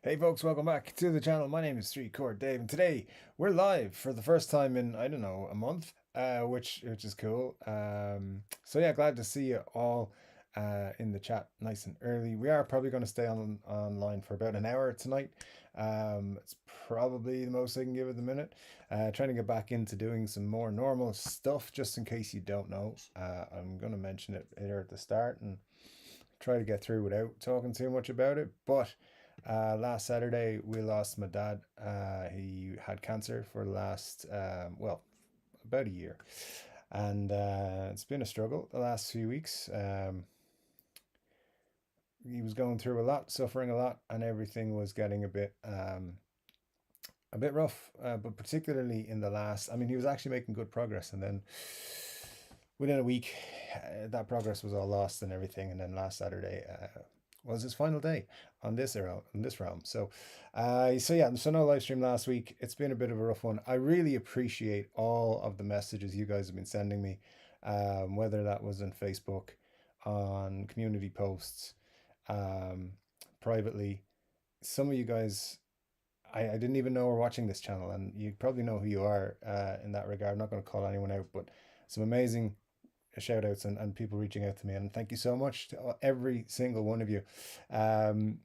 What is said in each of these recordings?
Hey folks, welcome back to the channel. My name is Chord Dave, and today we're live for the first time in I don't know a month, which is cool. So yeah, glad to see you all in the chat nice and early. We are probably going to stay online for about an hour tonight. It's probably the most I can give at the minute. Trying to get back into doing some more normal stuff, just in case you don't know. I'm going to mention it here at the start and try to get through without talking too much about it, but. Last Saturday, we lost my dad. He had cancer for the last, well, about a year. And it's been a struggle the last few weeks. He was going through a lot, suffering a lot, and everything was getting a bit rough. But particularly in the last, I mean, he was actually making good progress. And then within a week, that progress was all lost and everything. And then last Saturday, was his final day on this realm. So yeah, so no live stream last week. It's been a bit of a rough one. I really appreciate all of the messages you guys have been sending me, whether that was on Facebook, on community posts, um, privately. Some of you guys, I didn't even know were watching this channel, and you probably know who you are in that regard. I'm not going to call anyone out, but some amazing shout outs and people reaching out to me, and thank you so much to every single one of you. um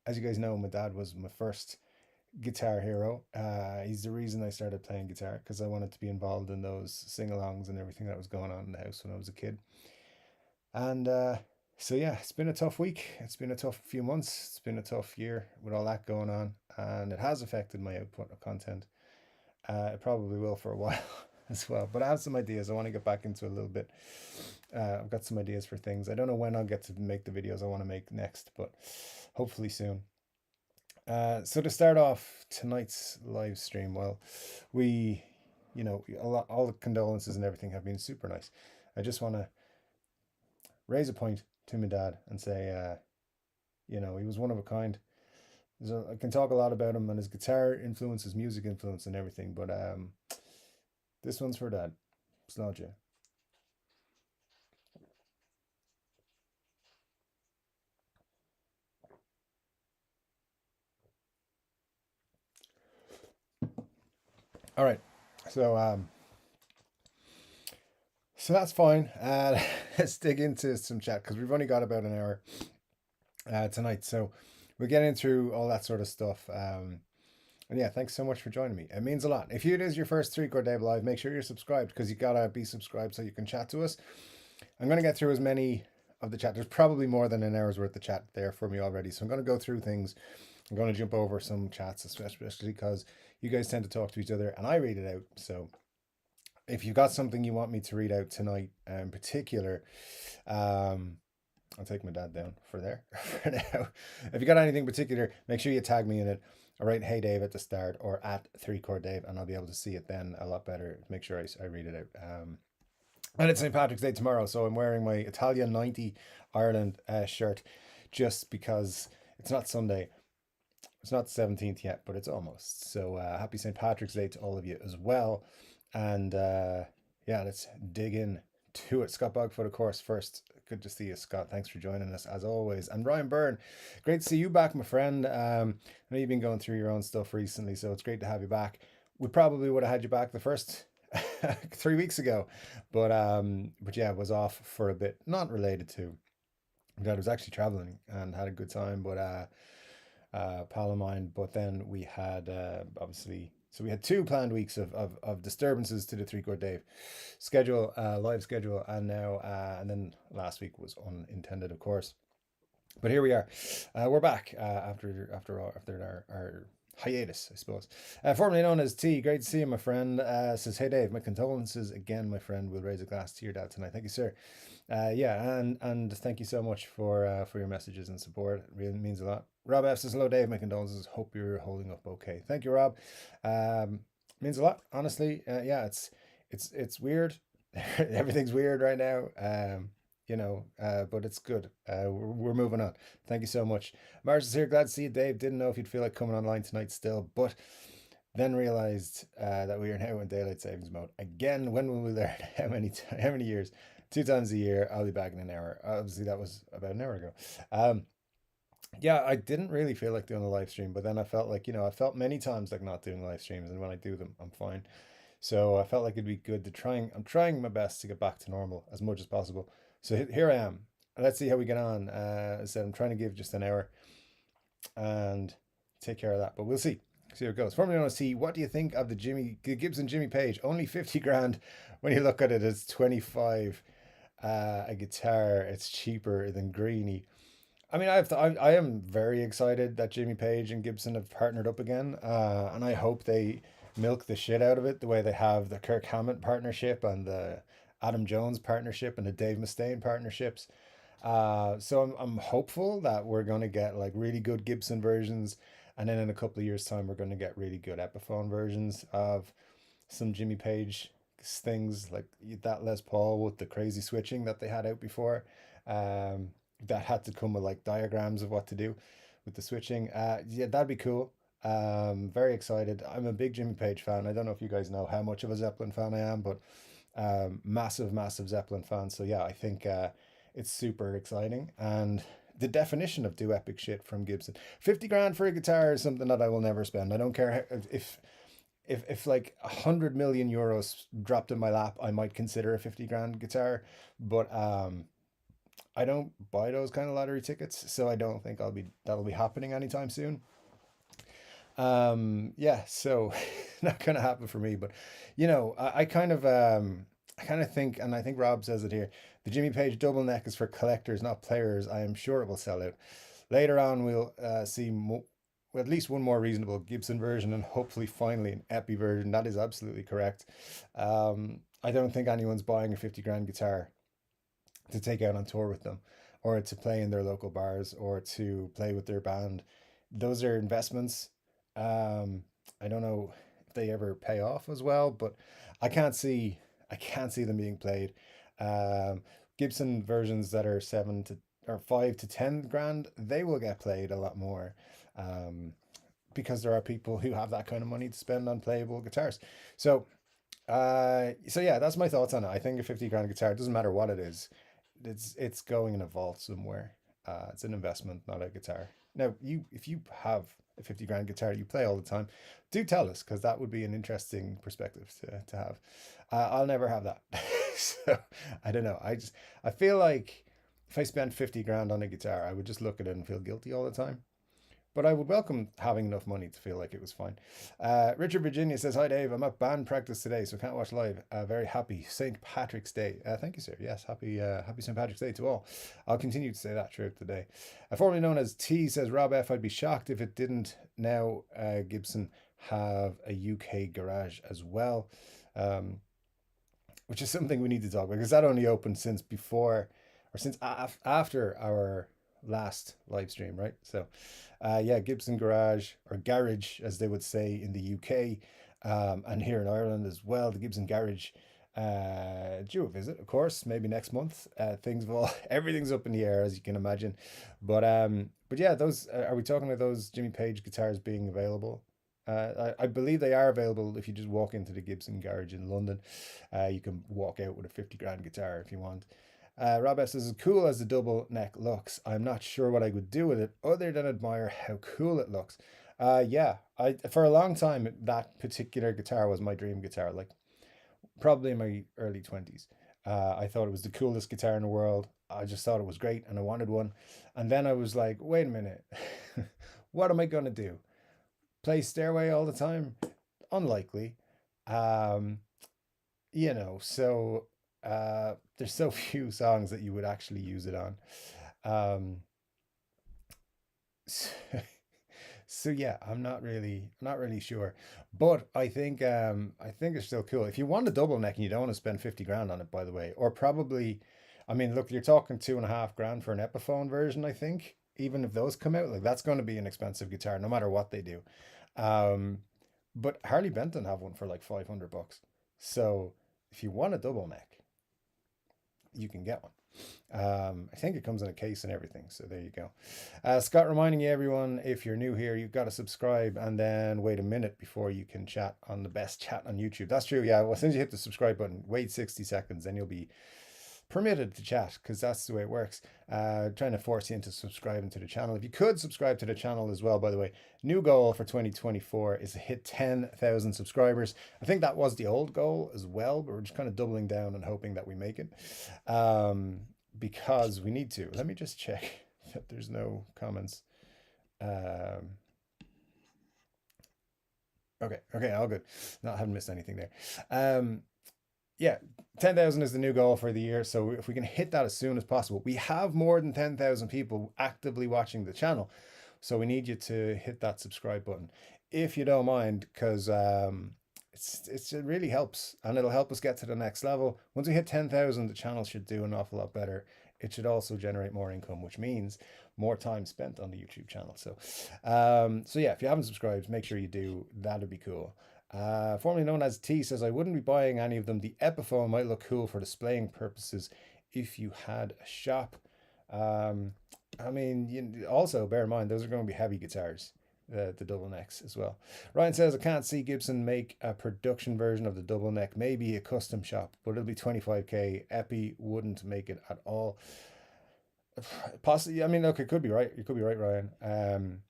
as you guys know, my dad was my first guitar hero. He's the reason I started playing guitar, because I wanted to be involved in those sing-alongs and everything that was going on in the house when I was a kid. And so yeah, it's been a tough week, it's been a tough few months, it's been a tough year with all that going on, and it has affected my output of content. It probably will for a while as well. But I have some ideas. I want to get back into a little bit. I've got some ideas for things. I don't know when I'll get to make the videos I want to make next, but hopefully soon. So to start off tonight's live stream, well, we, all the condolences and everything have been super nice. I just want to raise a point to my dad and say, he was one of a kind. I can talk a lot about him and his guitar influence, his music influence, and everything, but this one's for dad. Slodge. All right. So so that's fine. Let's dig into some chat, because we've only got about an hour tonight. So we're getting through all that sort of stuff. And yeah, thanks so much for joining me. It means a lot. If it is your first Chord Dave live, make sure you're subscribed, because you gotta be subscribed so you can chat to us. I'm gonna get through as many of the chat. There's probably more than an hour's worth of chat there for me already. So I'm gonna go through things. I'm gonna jump over some chats, especially because you guys tend to talk to each other and I read it out. So if you've got something you want me to read out tonight in particular, um, I'll take my dad down for there for now. If you got anything particular, make sure you tag me in it. All right, hey Dave at the start, or at Chord Dave, and I'll be able to see it then a lot better. Make sure I read it out. And it's St. Patrick's Day tomorrow, so I'm wearing my Italia 90 Ireland shirt, just because it's not Sunday. It's not the 17th yet, but it's almost. So happy St. Patrick's Day to all of you as well. And yeah, let's dig in to it. Scott Bogfoot, of course, first. Good to see you, Scott. Thanks for joining us as always. And Ryan Byrne, great to see you back, my friend. I know you've been going through your own stuff recently, so it's great to have you back. We probably would have had you back the first 3 weeks ago, but yeah, was off for a bit, not related to that. I was actually traveling and had a good time, but pal of mine. But then we had obviously, so we had 2 planned weeks of disturbances to the Chord Dave schedule, live schedule, and now and then last week was unintended, of course. But here we are. We're back after our hiatus, I suppose. Formerly known as T. Great to see you, my friend. Says, hey Dave, my condolences again, my friend. We'll raise a glass to your dad tonight. Thank you, sir. Yeah, and thank you so much for your messages and support. It really means a lot. Rob F says, hello Dave, my condolences. Hope you're holding up okay. Thank you, Rob. Means a lot, honestly. Yeah, it's weird. Everything's weird right now. But it's good. We're moving on. Thank you so much. Mars is here. Glad to see you, Dave. Didn't know if you'd feel like coming online tonight still, but then realized that we are now in daylight savings mode again. When will we learn? How many years? 2 times a year. I'll be back in an hour. Obviously, that was about an hour ago. Yeah, I didn't really feel like doing a live stream, but then I felt like, I felt many times like not doing live streams, and when I do them, I'm fine. So I felt like it'd be good to I'm trying my best to get back to normal as much as possible. So here I am. Let's see how we get on. As I said, I'm trying to give just an hour and take care of that, but we'll see. See how it goes. Formally want to see, what do you think of the Gibson Jimmy Page? Only 50 grand. When you look at it, it's 25 a guitar. It's cheaper than Greeny. I mean, I am very excited that Jimmy Page and Gibson have partnered up again, and I hope they milk the shit out of it the way they have the Kirk Hammett partnership and the Adam Jones partnership and the Dave Mustaine partnerships. So I'm hopeful that we're going to get like really good Gibson versions, and then in a couple of years' time, we're going to get really good Epiphone versions of some Jimmy Page things, like that Les Paul with the crazy switching that they had out before. Um, that had to come with like diagrams of what to do with the switching. Yeah, that'd be cool. Very excited. I'm a big Jimmy Page fan. I don't know if you guys know how much of a Zeppelin fan I am, but massive, massive Zeppelin fan. So yeah, I think it's super exciting. And the definition of do epic shit from Gibson. 50 grand for a guitar is something that I will never spend. I don't care if like 100 million euros dropped in my lap, I might consider a 50 grand guitar. But I don't buy those kind of lottery tickets, so I don't think that'll be happening anytime soon. Yeah, so not gonna happen for me, but I kind of think, and I think Rob says it here, the Jimmy Page double neck is for collectors, not players. I am sure it will sell out. Later on, we'll see at least one more reasonable Gibson version, and hopefully finally an Epi version. That is absolutely correct. I don't think anyone's buying a 50 grand guitar to take out on tour with them, or to play in their local bars, or to play with their band. Those are investments. I don't know if they ever pay off as well, but I can't see I can't see them being played. Um, Gibson versions that are 5 to 10 grand, they will get played a lot more. Um, because there are people who have that kind of money to spend on playable guitars. So so yeah, that's my thoughts on it. I think a 50 grand guitar, it doesn't matter what it is, it's going in a vault somewhere. It's an investment, not a guitar. Now, if you have a 50 grand guitar you play all the time, do tell us, because that would be an interesting perspective to have. I'll never have that. So I don't know. I feel like if I spent 50 grand on a guitar, I would just look at it and feel guilty all the time. But I would welcome having enough money to feel like it was fine. Richard Virginia says, "Hi Dave, I'm at band practice today, so can't watch live. Very happy St. Patrick's Day." Thank you, sir. Yes, happy St. Patrick's Day to all. I'll continue to say that throughout the day. Formerly known as T says, "Rob F, I'd be shocked if it didn't now Gibson have a UK garage as well." Um, which is something we need to talk about, because that only opened since before, or since after our last live stream, right? So, yeah, Gibson Garage, or Garage, as they would say in the UK, and here in Ireland as well. The Gibson Garage, due a visit, of course, maybe next month. Things of all everything's up in the air, as you can imagine. But yeah, those are we talking about those Jimmy Page guitars being available? I believe they are available if you just walk into the Gibson Garage in London. You can walk out with a 50 grand guitar if you want. Rob S says, "As cool as the double neck looks, I'm not sure what I would do with it other than admire how cool it looks." Yeah, I for a long time that particular guitar was my dream guitar. Like probably in my early 20s. I thought it was the coolest guitar in the world. I just thought it was great and I wanted one. And then I was like, wait a minute, what am I going to do? Play Stairway all the time? Unlikely. Um, so there's so few songs that you would actually use it on. Um, so, so yeah, I'm not really sure, but I think it's still cool. If you want a double neck and you don't want to spend 50 grand on it, by the way, or probably, I mean, look, you're talking 2.5 grand for an Epiphone version. I think even if those come out, like that's going to be an expensive guitar, no matter what they do. Um, but Harley Benton have one for like 500 bucks. So if you want a double neck, you can get one. I think it comes in a case and everything. So there you go. Scott reminding you, everyone, if you're new here, you've got to subscribe and then wait a minute before you can chat on the best chat on YouTube. That's true. Yeah. Well, as soon as you hit the subscribe button, wait 60 seconds, then you'll be permitted to chat because that's the way it works. Trying to force you into subscribing to the channel. If you could subscribe to the channel as well, by the way, new goal for 2024 is to hit 10,000 subscribers. I think that was the old goal as well, but we're just kind of doubling down and hoping that we make it, because we need to. Let me just check that there's no comments. Okay, all good. No, I haven't missed anything there. Yeah, 10,000 is the new goal for the year. So if we can hit that as soon as possible, we have more than 10,000 people actively watching the channel. So we need you to hit that subscribe button if you don't mind, because it really helps and it'll help us get to the next level. Once we hit 10,000, the channel should do an awful lot better. It should also generate more income, which means more time spent on the YouTube channel. So yeah, if you haven't subscribed, make sure you do. That'd be cool. Formerly known as T says, I wouldn't be buying any of them. The Epiphone might look cool for displaying purposes if you had a shop. I mean, also bear in mind, those are going to be heavy guitars, the double necks as well. Ryan says, I can't see Gibson make a production version of the double neck, maybe a custom shop, but it'll be 25k. Epi wouldn't make it at all. Possibly, I mean, look, it could be right. You could be right, Ryan.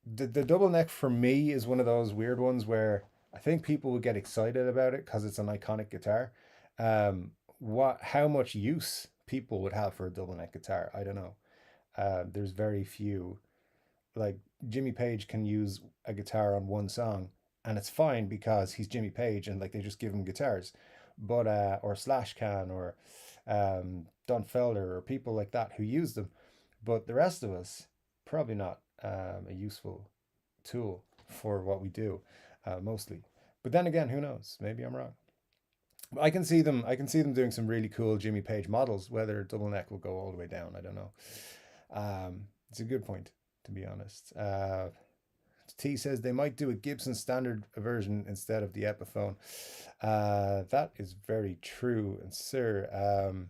The double neck for me is one of those weird ones where I think people would get excited about it because it's an iconic guitar. How much use people would have for a double neck guitar, I don't know. There's very few. Like Jimmy Page can use a guitar on one song, and it's fine because he's Jimmy Page, and like they just give him guitars. But or Slash can, or Don Felder, or people like that who use them. But the rest of us, probably not a useful tool for what we do, mostly. But then again, who knows? Maybe I'm wrong. I can see them. I can see them doing some really cool Jimmy Page models. Whether double neck will go all the way down, I don't know. It's a good point, to be honest. T says they might do a Gibson standard version instead of the Epiphone. That is very true. And sir,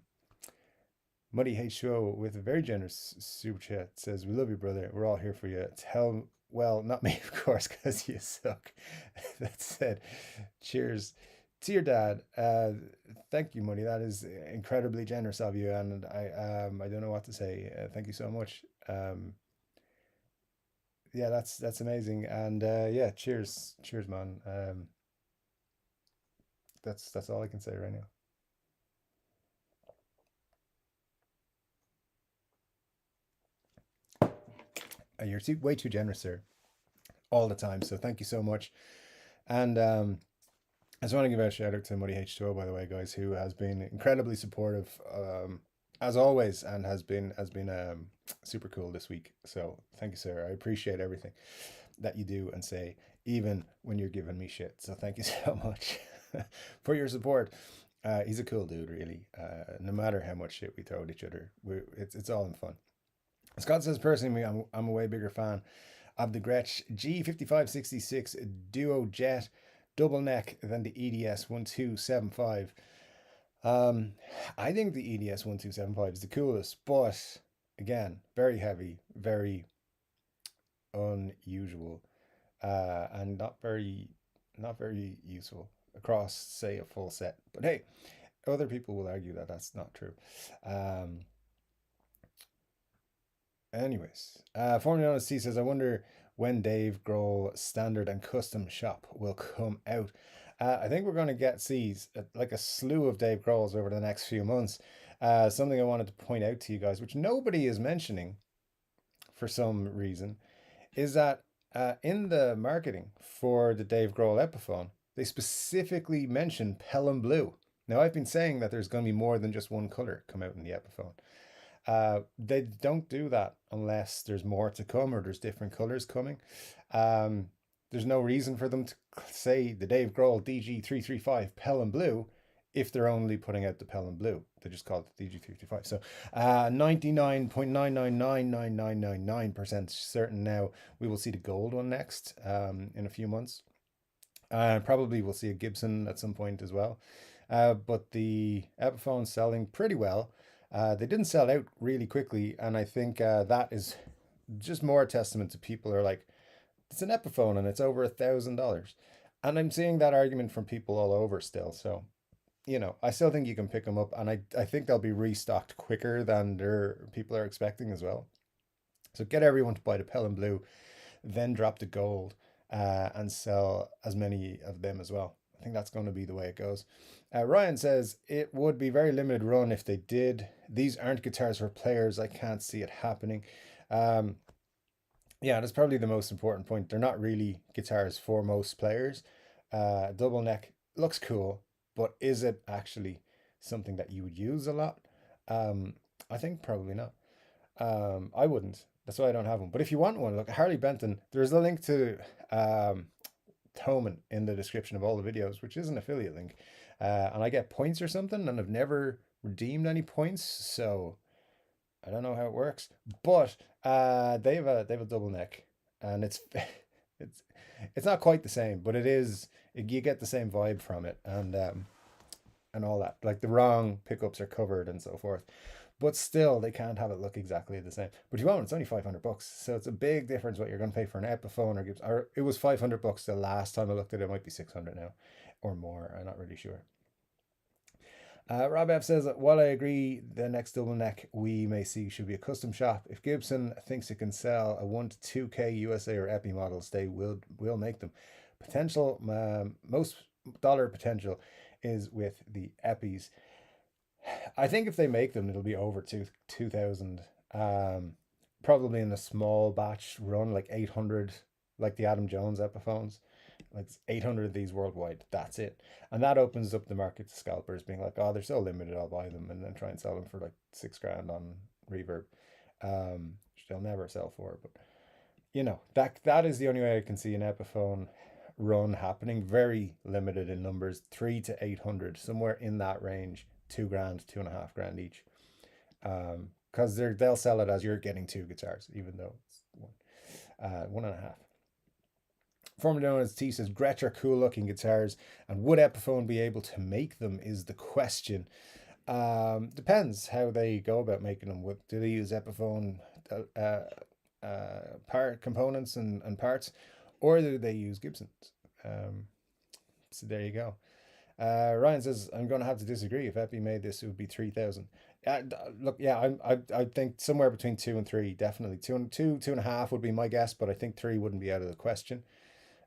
Muddy H2O with a very generous super chat says, we love you, brother. We're all here for you. Tell, well, not me, of course, because you suck. That said, cheers to your dad. Thank you, Muddy. That is incredibly generous of you. And I don't know what to say. Thank you so much. Yeah, that's amazing. And yeah, cheers, man. That's all I can say right now. You're way too generous, sir, all the time. So thank you so much. And I just want to give a shout out to Muddy H2O, by the way, guys, who has been incredibly supportive, as always, and has been super cool this week. So thank you, sir. I appreciate everything that you do and say, even when you're giving me shit. So thank you so much for your support. He's a cool dude, really. No matter how much shit we throw at each other, it's all in fun. Scott says, personally, I'm a way bigger fan of the Gretsch G5566 Duo Jet double neck than the EDS 1275. I think the EDS 1275 is the coolest, but again, very heavy, very unusual, and not very useful across, say, a full set. But hey, other people will argue that that's not true. Anyways, formerly known as T says, I wonder when Dave Grohl standard and custom shop will come out. I think we're going to get like a slew of Dave Grohls over the next few months. Something I wanted to point out to you guys, which nobody is mentioning for some reason, is that in the marketing for the Dave Grohl Epiphone, they specifically mention Pelham Blue. Now, I've been saying that there's going to be more than just one color come out in the Epiphone. They don't do that unless there's more to come or there's different colors coming. There's no reason for them to say the Dave Grohl DG335 Pelham Blue if they're only putting out the Pelham Blue. They just call it the DG335. So 99.9999999% certain now we will see the gold one next, in a few months. Probably we'll see a Gibson at some point as well. But the Epiphone's selling pretty well. They didn't sell out really quickly, and I think that is just more a testament to people who are like, it's an Epiphone and it's over $1,000. And I'm seeing that argument from people all over still. So I still think you can pick them up, and I think they'll be restocked quicker than their people are expecting as well. So get everyone to buy the Pell and Blue, then drop the gold, and sell as many of them as well. I think that's going to be the way it goes. Ryan says it would be very limited run if they did. These aren't guitars for players. I can't see it happening. Um, yeah, that's probably the most important point. They're not really guitars for most players. Double neck looks cool, but is it actually something that you would use a lot? Um, I think probably not. I wouldn't. That's why I don't have one. But if you want one, look, Harley Benton, there's a link to um, Toman in the description of all the videos, which is an affiliate link. And I get points or something, and I've never redeemed any points, so I don't know how it works. But they have a double neck, and it's it's not quite the same, but it is. You get the same vibe from it, and all that. Like the wrong pickups are covered and so forth. But still, they can't have it look exactly the same. But you won't. It's only $500, so it's a big difference what you're going to pay for an Epiphone or Gibson. Or it was $500 the last time I looked at it. It might be 600 now, or more. I'm not really sure. Rob F says, while I agree the next double neck we may see should be a custom shop, if Gibson thinks it can sell a 1 to 2K USA or Epi models, they will make them. Potential, most dollar potential is with the Epis. I think if they make them, it'll be over 2,000. Probably in a small batch run, like 800, like the Adam Jones Epiphones. Like 800 of these worldwide. That's it. And that opens up the market to scalpers being like, oh, they're so limited, I'll buy them and then try and sell them for like 6 grand on Reverb. Which they'll never sell for. But that is the only way I can see an Epiphone run happening. Very limited in numbers, 3 to 800, somewhere in that range. 2 grand, 2.5 grand each. Because they'll sell it as you're getting two guitars, even though it's one and a half. Formerly known as T says Gretsch are cool looking guitars, and would Epiphone be able to make them is the question. Depends how they go about making them. Do they use Epiphone part components and parts, or do they use Gibsons? So there you go. Ryan says I'm going to have to disagree. If Epi made this, it would be 3,000. Look, yeah, I think somewhere between 2 and 3, definitely two and a half would be my guess, but I think 3 wouldn't be out of the question.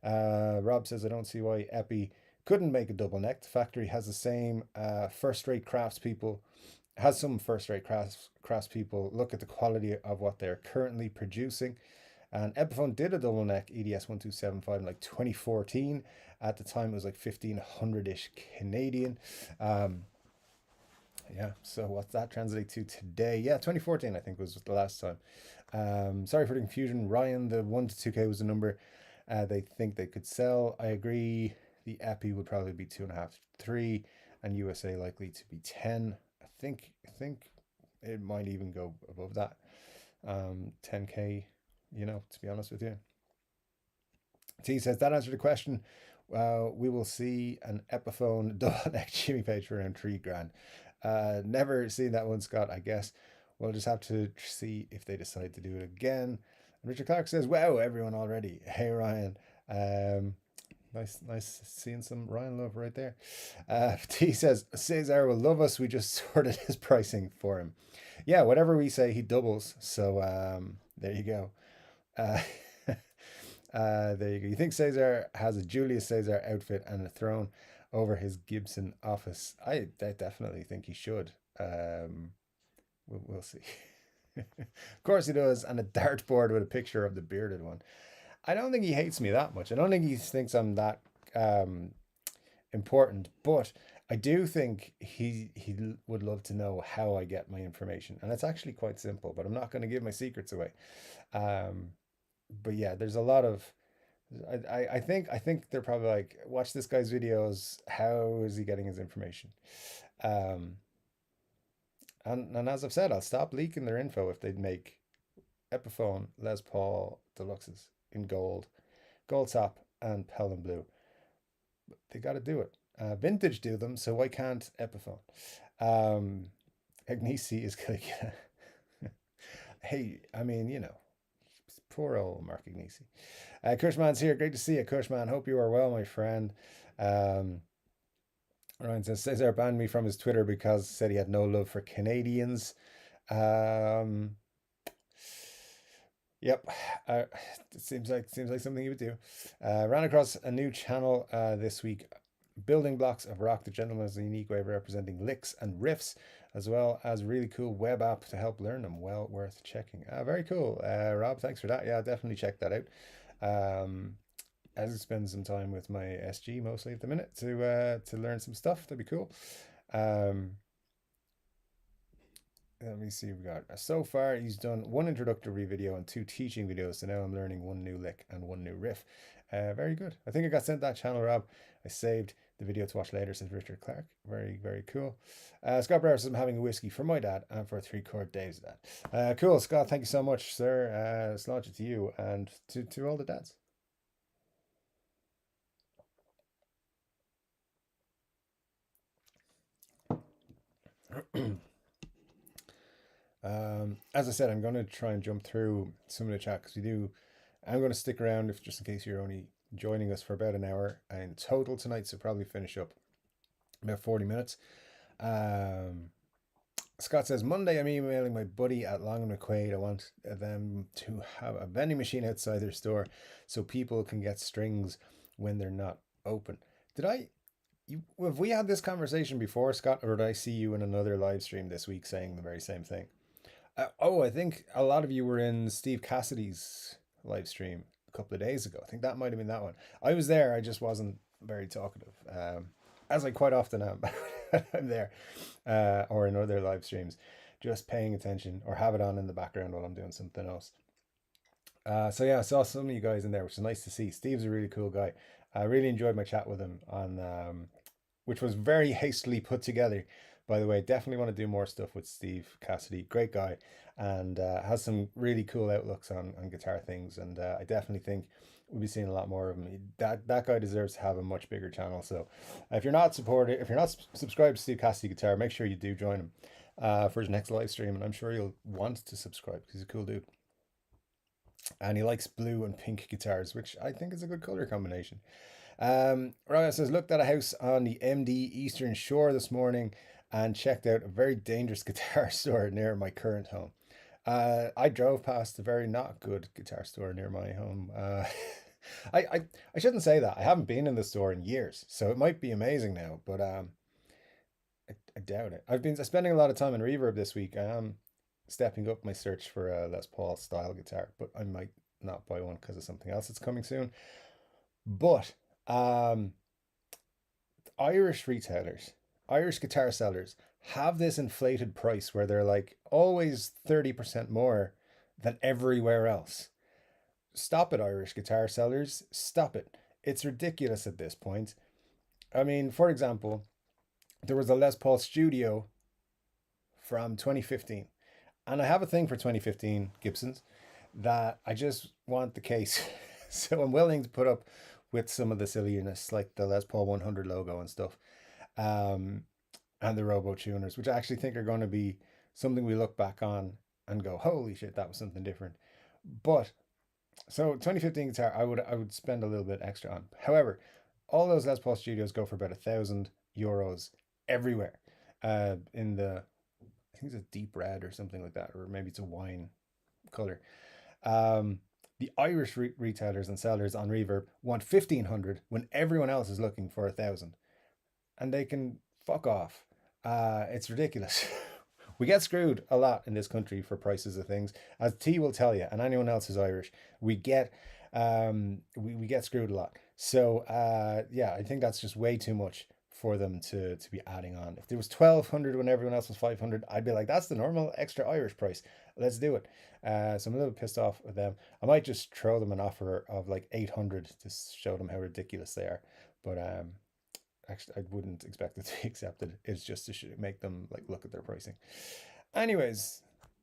Rob says I don't see why Epi couldn't make a double neck. The factory has the same first-rate craftspeople. Has some first-rate craftspeople look at the quality of what they're currently producing. And Epiphone did a double neck EDS 1275 in like 2014. At the time, it was like 1,500-ish Canadian. Yeah, so what's that translate to today? Yeah, 2014, I think, was the last time. Sorry for the confusion. Ryan, the 1 to 2K was the number they think they could sell. I agree. The Epi would probably be 2.5 to 3, and USA likely to be 10. I think it might even go above that. 10K, to be honest with you. T says that answered the question. We will see an Epiphone double neck Jimmy Page for around 3 grand. Never seen that one, Scott. I guess we'll just have to see if they decide to do it again. And Richard Clark says, "Wow, everyone already." Hey Ryan, nice seeing some Ryan love right there. T says Cesar will love us. We just sorted his pricing for him. Yeah, whatever we say, he doubles. So there you go. Uh, there you go. You think Cesar has a Julius Caesar outfit and a throne over his Gibson office? I definitely think he should. We'll see. Of course he does, and a dartboard with a picture of the bearded one. I don't think he hates me that much. I don't think he thinks I'm that important, but I do think he would love to know how I get my information, and it's actually quite simple. But I'm not going to give my secrets away. Um, but yeah, there's a lot of I think they're probably like, watch this guy's videos. How is he getting his information? Um, and as I've said, I'll stop leaking their info if they make Epiphone Les Paul Deluxes in gold top, and Pell and Blue. They got to do it. Vintage do them, so why can't Epiphone? Um, Agnesi is like, hey, I mean, poor old Mark Agnesi. Kushman's here. Great to see you, Kushman. Hope you are well, my friend. Um, Ryan says Cesar banned me from his Twitter because said he had no love for Canadians. Um, yep, uh, it seems like something he would do. Ran across a new channel this week. Building Blocks of Rock. The gentleman has a unique way of representing licks and riffs, as well as a really cool web app to help learn them. Well worth checking. Very cool, Rob. Thanks for that. Yeah, I'll definitely check that out. Um, as I spend some time with my SG mostly at the minute to learn some stuff. That'd be cool. Um, Let me see. We got so far he's done one introductory video and two teaching videos. So now I'm learning one new lick and one new riff. Very good. I think I got sent that channel, Rob. I saved the video to watch later, says Richard Clark. Very, very cool. Scott Brower says I'm having a whiskey for my dad and for 3 Chord Dave's dad. Cool, Scott. Thank you so much, sir. Sláinte to you and to all the dads. As I said, I'm going to try and jump through some of the chat because we do. I'm going to stick around if just in case you're only joining us for about an hour in total tonight, so probably finish up about 40 minutes. Um, Scott says Monday I'm emailing my buddy at Long and McQuaid. I want them to have a vending machine outside their store so people can get strings when they're not open. Did I? Have we had this conversation before, Scott, or did I see you in another live stream this week saying the very same thing? I think a lot of you were in Steve Cassidy's live stream a couple of days ago. I think that might have been that one. I was there. I just wasn't very talkative, as I quite often am. I'm there, or in other live streams, just paying attention or have it on in the background while I'm doing something else. So yeah, I saw some of you guys in there, which is nice to see. Steve's a really cool guy. I really enjoyed my chat with him on, which was very hastily put together. By the way, definitely want to do more stuff with Steve Cassidy. Great guy, and has some really cool outlooks on guitar things. And I definitely think we'll be seeing a lot more of him. That guy deserves to have a much bigger channel. So if you're not subscribed to Steve Cassidy Guitar, make sure you do join him for his next live stream. And I'm sure you'll want to subscribe because he's a cool dude. And he likes blue and pink guitars, which I think is a good color combination. Ryan says, looked at a house on the MD Eastern Shore this morning and checked out a very dangerous guitar store near my current home. I drove past a very not good guitar store near my home. I shouldn't say that. I haven't been in the store in years, so it might be amazing now, but I doubt it. I've been spending a lot of time in Reverb this week. I am stepping up my search for a Les Paul style guitar, but I might not buy one because of something else that's coming soon. But um, Irish retailers, Irish guitar sellers have this inflated price where they're like always 30% more than everywhere else. Stop it, Irish guitar sellers. Stop it. It's ridiculous at this point. I mean, for example, there was a Les Paul Studio from 2015. And I have a thing for 2015 Gibsons that I just want the case. So I'm willing to put up with some of the silliness, like the Les Paul 100 logo and stuff, um, and the Robo tuners, which I actually think are going to be something we look back on and go, holy shit, that was something different. But so 2015 guitar, I would spend a little bit extra on. However, all those Les Paul Studios go for about €1,000 everywhere. In the I think it's a deep red or something like that, or maybe it's a wine color. Um, the Irish retailers and sellers on Reverb want 1,500 when everyone else is looking for 1,000, and they can fuck off. It's ridiculous. We get screwed a lot in this country for prices of things, as T will tell you, and anyone else who's Irish. We get screwed a lot. So yeah, I think that's just way too much for them to be adding on. If there was 1,200 when everyone else was 500, I'd be like, that's the normal extra Irish price. Let's do it. So I'm a little bit pissed off with them. I might just throw them an offer of like 800 to show them how ridiculous they are. But actually, I wouldn't expect it to be accepted. It's just to make them like look at their pricing. Anyways,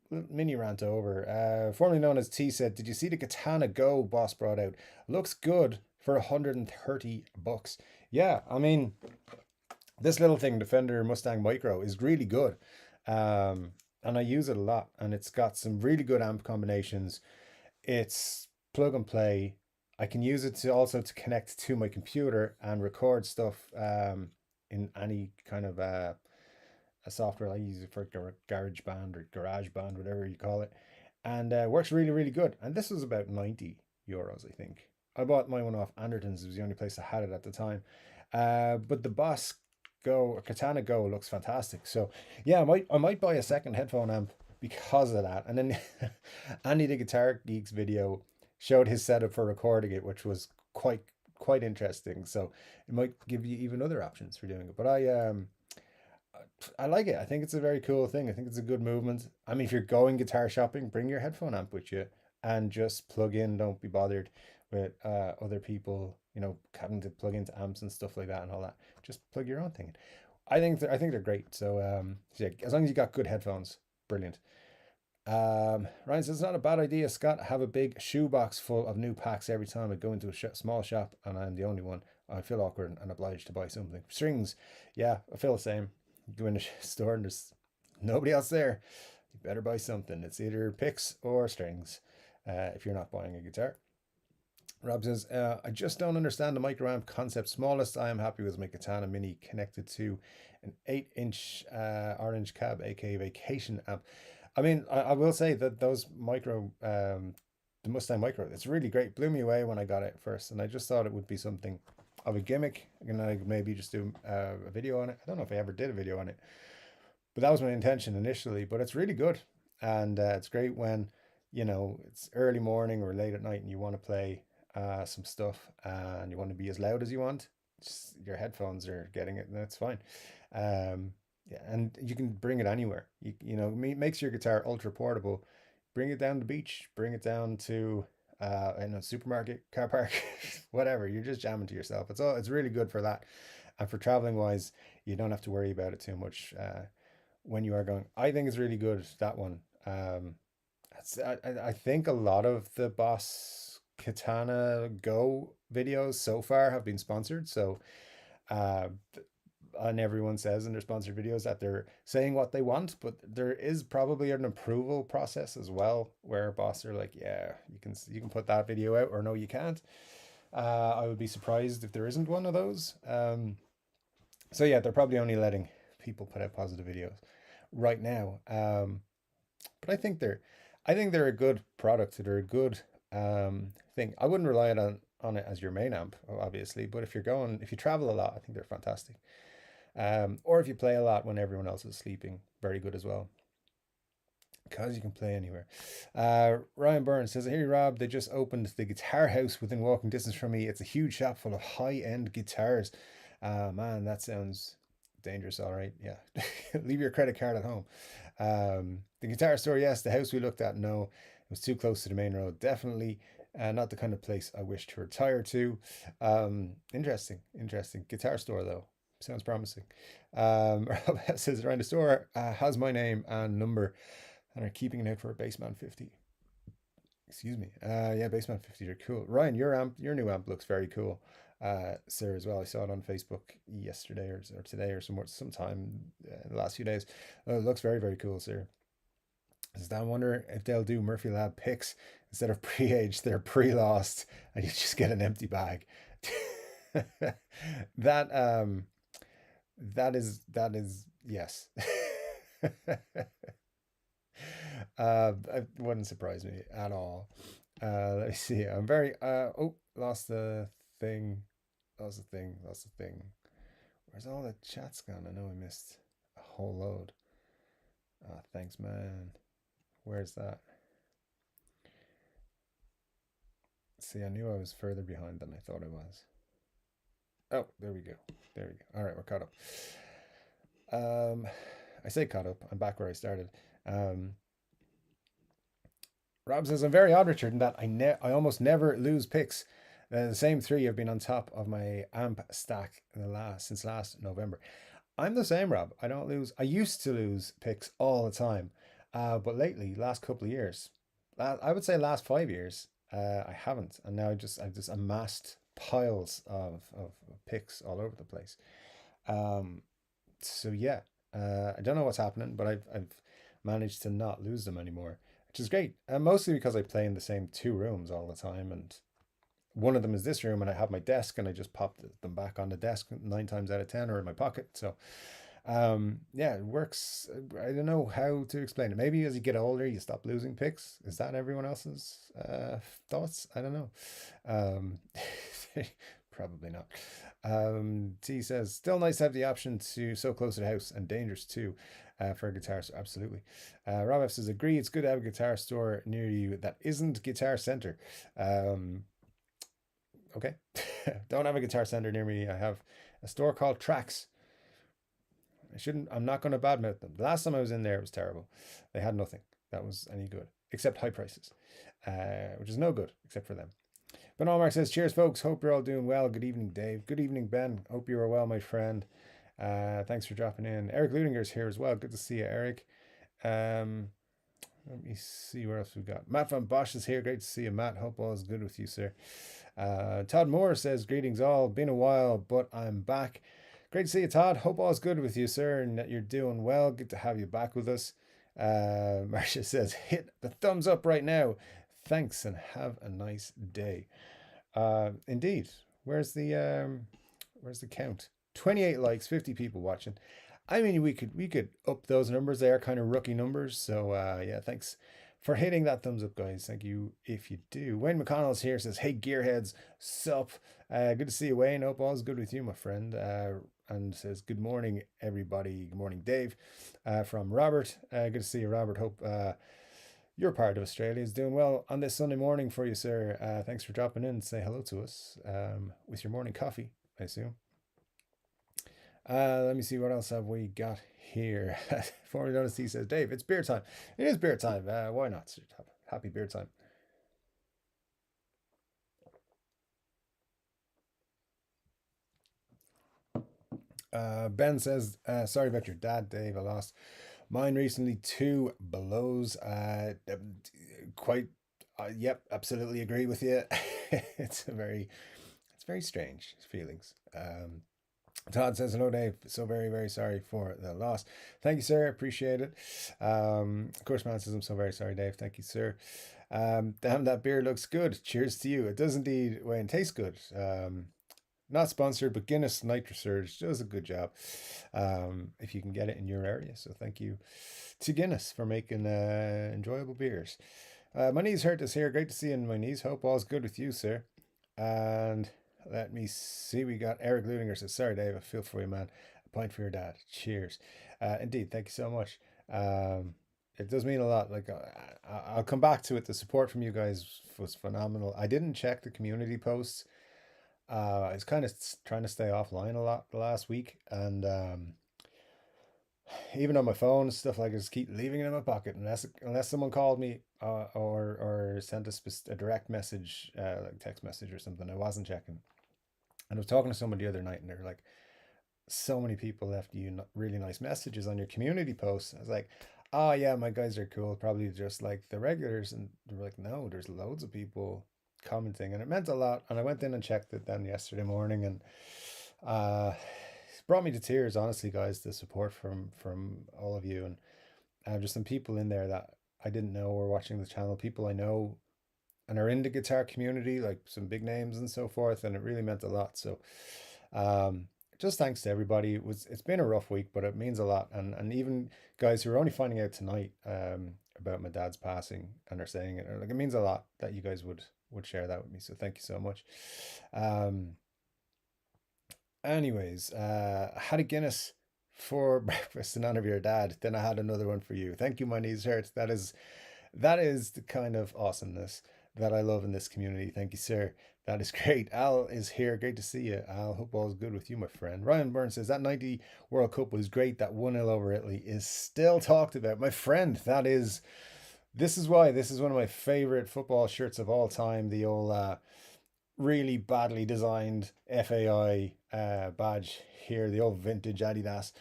mini rant over. Formerly known as T said, did you see the Katana Go Boss brought out? Looks good for $130. Yeah, I mean, this little thing, the Fender Mustang Micro, is really good. And I use it a lot, and it's got some really good amp combinations. It's plug and play. I can use it to also to connect to my computer and record stuff in any kind of a software. I use it for GarageBand or GarageBand, whatever you call it, and works really, really good. And this was about €90, I think. I bought my one off Anderton's. It was the only place that had it at the time. But the Boss Go or Katana Go looks fantastic. So yeah, I might buy a second headphone amp because of that. And then Andy the Guitar Geeks video showed his setup for recording it, which was quite interesting. So it might give you even other options for doing it. But I like it. I think it's a very cool thing. I think it's a good movement. I mean, if you're going guitar shopping, bring your headphone amp with you and just plug in. Don't be bothered with other people, having to plug into amps and stuff like that and all that. Just plug your own thing in. I think they're great. So yeah, as long as you got good headphones, brilliant. Ryan says it's not a bad idea, Scott. I have a big shoebox full of new packs every time I go into a small shop and I'm the only one. I feel awkward and obliged to buy something. Strings, yeah, I feel the same. You go in the store and there's nobody else there. You better buy something. It's either picks or strings if you're not buying a guitar. Rob says, I just don't understand the microamp concept. Smallest I am happy with my Katana Mini connected to an 8-inch orange cab, aka vacation amp. I mean, I will say that those the Mustang Micro, it's really great. Blew me away when I got it first, and I just thought it would be something of a gimmick. And I maybe just do a video on it. I don't know if I ever did a video on it, but that was my intention initially. But it's really good, and it's great when it's early morning or late at night, and you want to play some stuff, and you want to be as loud as you want. Just, your headphones are getting it, and that's fine. Um, yeah, and you can bring it anywhere. Makes your guitar ultra portable. Bring it down the beach. Bring it down to in a supermarket, car park, whatever. You're just jamming to yourself. It's really good for that, and for traveling wise, you don't have to worry about it too much when you are going. I think it's really good, that one. I think a lot of the Boss Katana Go videos so far have been sponsored. So uh, and everyone says in their sponsored videos that they're saying what they want, but there is probably an approval process as well, where Boss are like, yeah, you can put that video out, or no, you can't. I would be surprised if there isn't one of those. So yeah, they're probably only letting people put out positive videos right now. But I think they're a good product. They're a good thing. I wouldn't rely on it as your main amp, obviously, but if you travel a lot, I think they're fantastic. Or if you play a lot when everyone else is sleeping, very good as well, because you can play anywhere. Ryan Burns says, "Hey Rob, they just opened the Guitar House within walking distance from me. It's a huge shop full of high-end guitars. Man, that sounds dangerous. All right, yeah, leave your credit card at home. The guitar store, yes. The house we looked at, no, it was too close to the main road. Definitely not the kind of place I wish to retire to. Interesting. Guitar store though. Sounds promising. Rob says around the store has my name and number and are keeping it out for a Bassman 50. Excuse me. Yeah, Bassman 50 are cool. Ryan, your new amp looks very cool. Sir, as well. I saw it on Facebook yesterday or today or sometime in the last few days. It looks very, very cool, sir. Says, I wonder if they'll do Murphy Lab picks instead of pre-aged, they're pre-lost, and you just get an empty bag. that that is yes. It wouldn't surprise me at all. Let me see. I'm very lost the thing. Lost the thing. Where's all the chats gone? I know I missed a whole load. Thanks, man. Where's that? See, I knew I was further behind than I thought I was. Oh, there we go. All right, we're caught up. I say caught up. I'm back where I started. Rob says, I'm very odd, Richard, in that I almost never lose picks. The same three have been on top of my amp stack since last November. I'm the same, Rob. I don't lose. I used to lose picks all the time, but lately, last couple of years, I would say last 5 years, I haven't, and now I've just amassed piles of picks all over the place. Um, so yeah, I don't know what's happening, but I've managed to not lose them anymore, which is great. Mostly because I play in the same two rooms all the time, and one of them is this room, and I have my desk, and I just pop them back on the desk 9 times out of 10, or in my pocket. So yeah, it works. I don't know how to explain it. Maybe as you get older, you stop losing picks. Is that everyone else's thoughts? I don't know. Um, probably not. T says, still nice to have the option to so close to the house, and dangerous too for a guitar store. Absolutely. Rob F says, agree. It's good to have a guitar store near you that isn't Guitar Center. Okay. Don't have a Guitar Center near me. I have a store called Tracks. I'm not going to badmouth them. The last time I was in there, it was terrible. They had nothing that was any good except high prices, which is no good except for them. But Allmark says, cheers, folks. Hope you're all doing well. Good evening, Dave. Good evening, Ben. Hope you are well, my friend. Thanks for dropping in. Eric Ludinger's here as well. Good to see you, Eric. Let me see where else we got. Matt van Bosch is here. Great to see you, Matt. Hope all is good with you, sir. Todd Moore says, greetings all. Been a while, but I'm back. Great to see you, Todd. Hope all's good with you, sir, and that you're doing well. Good to have you back with us. Marcia says, hit the thumbs up right now. Thanks, and have a nice day. Indeed. Where's the count? 28 likes, 50 people watching. I mean, we could up those numbers. They are kind of rookie numbers. So yeah, thanks for hitting that thumbs up, guys. Thank you if you do. Wayne McConnell's here, says, hey, gearheads, sup? Good to see you, Wayne. Hope all's good with you, my friend. And says, good morning, everybody. Good morning, Dave. From Robert. Good to see you, Robert. Hope your part of Australia is doing well on this Sunday morning for you, sir. Thanks for dropping in. Say hello to us with your morning coffee, I assume. Let me see, what else have we got here. Formerly known as T says, Dave, it's beer time. It is beer time. Why not? Happy beer time. Ben says, sorry about your dad, Dave. I lost mine recently too. Blows. Quite. Yep, absolutely agree with you. it's very strange feelings. Todd says, hello, Dave. So very, very sorry for the loss. Thank you, sir. Appreciate it. Of course, man says, I'm so very sorry, Dave. Thank you, sir. Damn, that beer looks good. Cheers to you. It does indeed, Wayne, taste good. Not sponsored, but Guinness Nitro Surge does a good job if you can get it in your area. So thank you to Guinness for making enjoyable beers. My knees hurt this here. Great to see you in my knees. Hope all's good with you, sir. And let me see. We got Eric Ludinger says, sorry, Dave. I feel for you, man. A pint for your dad. Cheers. Indeed. Thank you so much. It does mean a lot. Like I'll come back to it. The support from you guys was phenomenal. I didn't check the community posts. I was kind of trying to stay offline a lot the last week, and even on my phone and stuff, like I just keep leaving it in my pocket unless someone called me or sent a direct message, like text message or something. I wasn't checking, and I was talking to someone the other night, and they're like, so many people left you really nice messages on your community posts. I was like, oh yeah, my guys are cool, probably just like the regulars, and they were like, no, there's loads of people commenting, and it meant a lot. And I went in and checked it then yesterday morning, and it brought me to tears, honestly, guys. The support from all of you, and just some people in there that I didn't know were watching the channel, people I know and are in the guitar community, like some big names and so forth, and it really meant a lot. So just thanks to everybody. It's been a rough week, but it means a lot. And even guys who are only finding out tonight about my dad's passing and are saying it, like, it means a lot that you guys would share that with me. So thank you so much. Anyways, I had a Guinness for breakfast in honor of your dad. Then I had another one for you. Thank you, my knees hurt. That is the kind of awesomeness that I love in this community. Thank you, sir. That is great. Al is here. Great to see you, Al. Hope all is good with you, my friend. Ryan Burns says, that 90 World Cup was great. That 1-0 over Italy is still talked about. My friend, this is why this is one of my favorite football shirts of all time. The old really badly designed FAI badge here, the old vintage Adidas.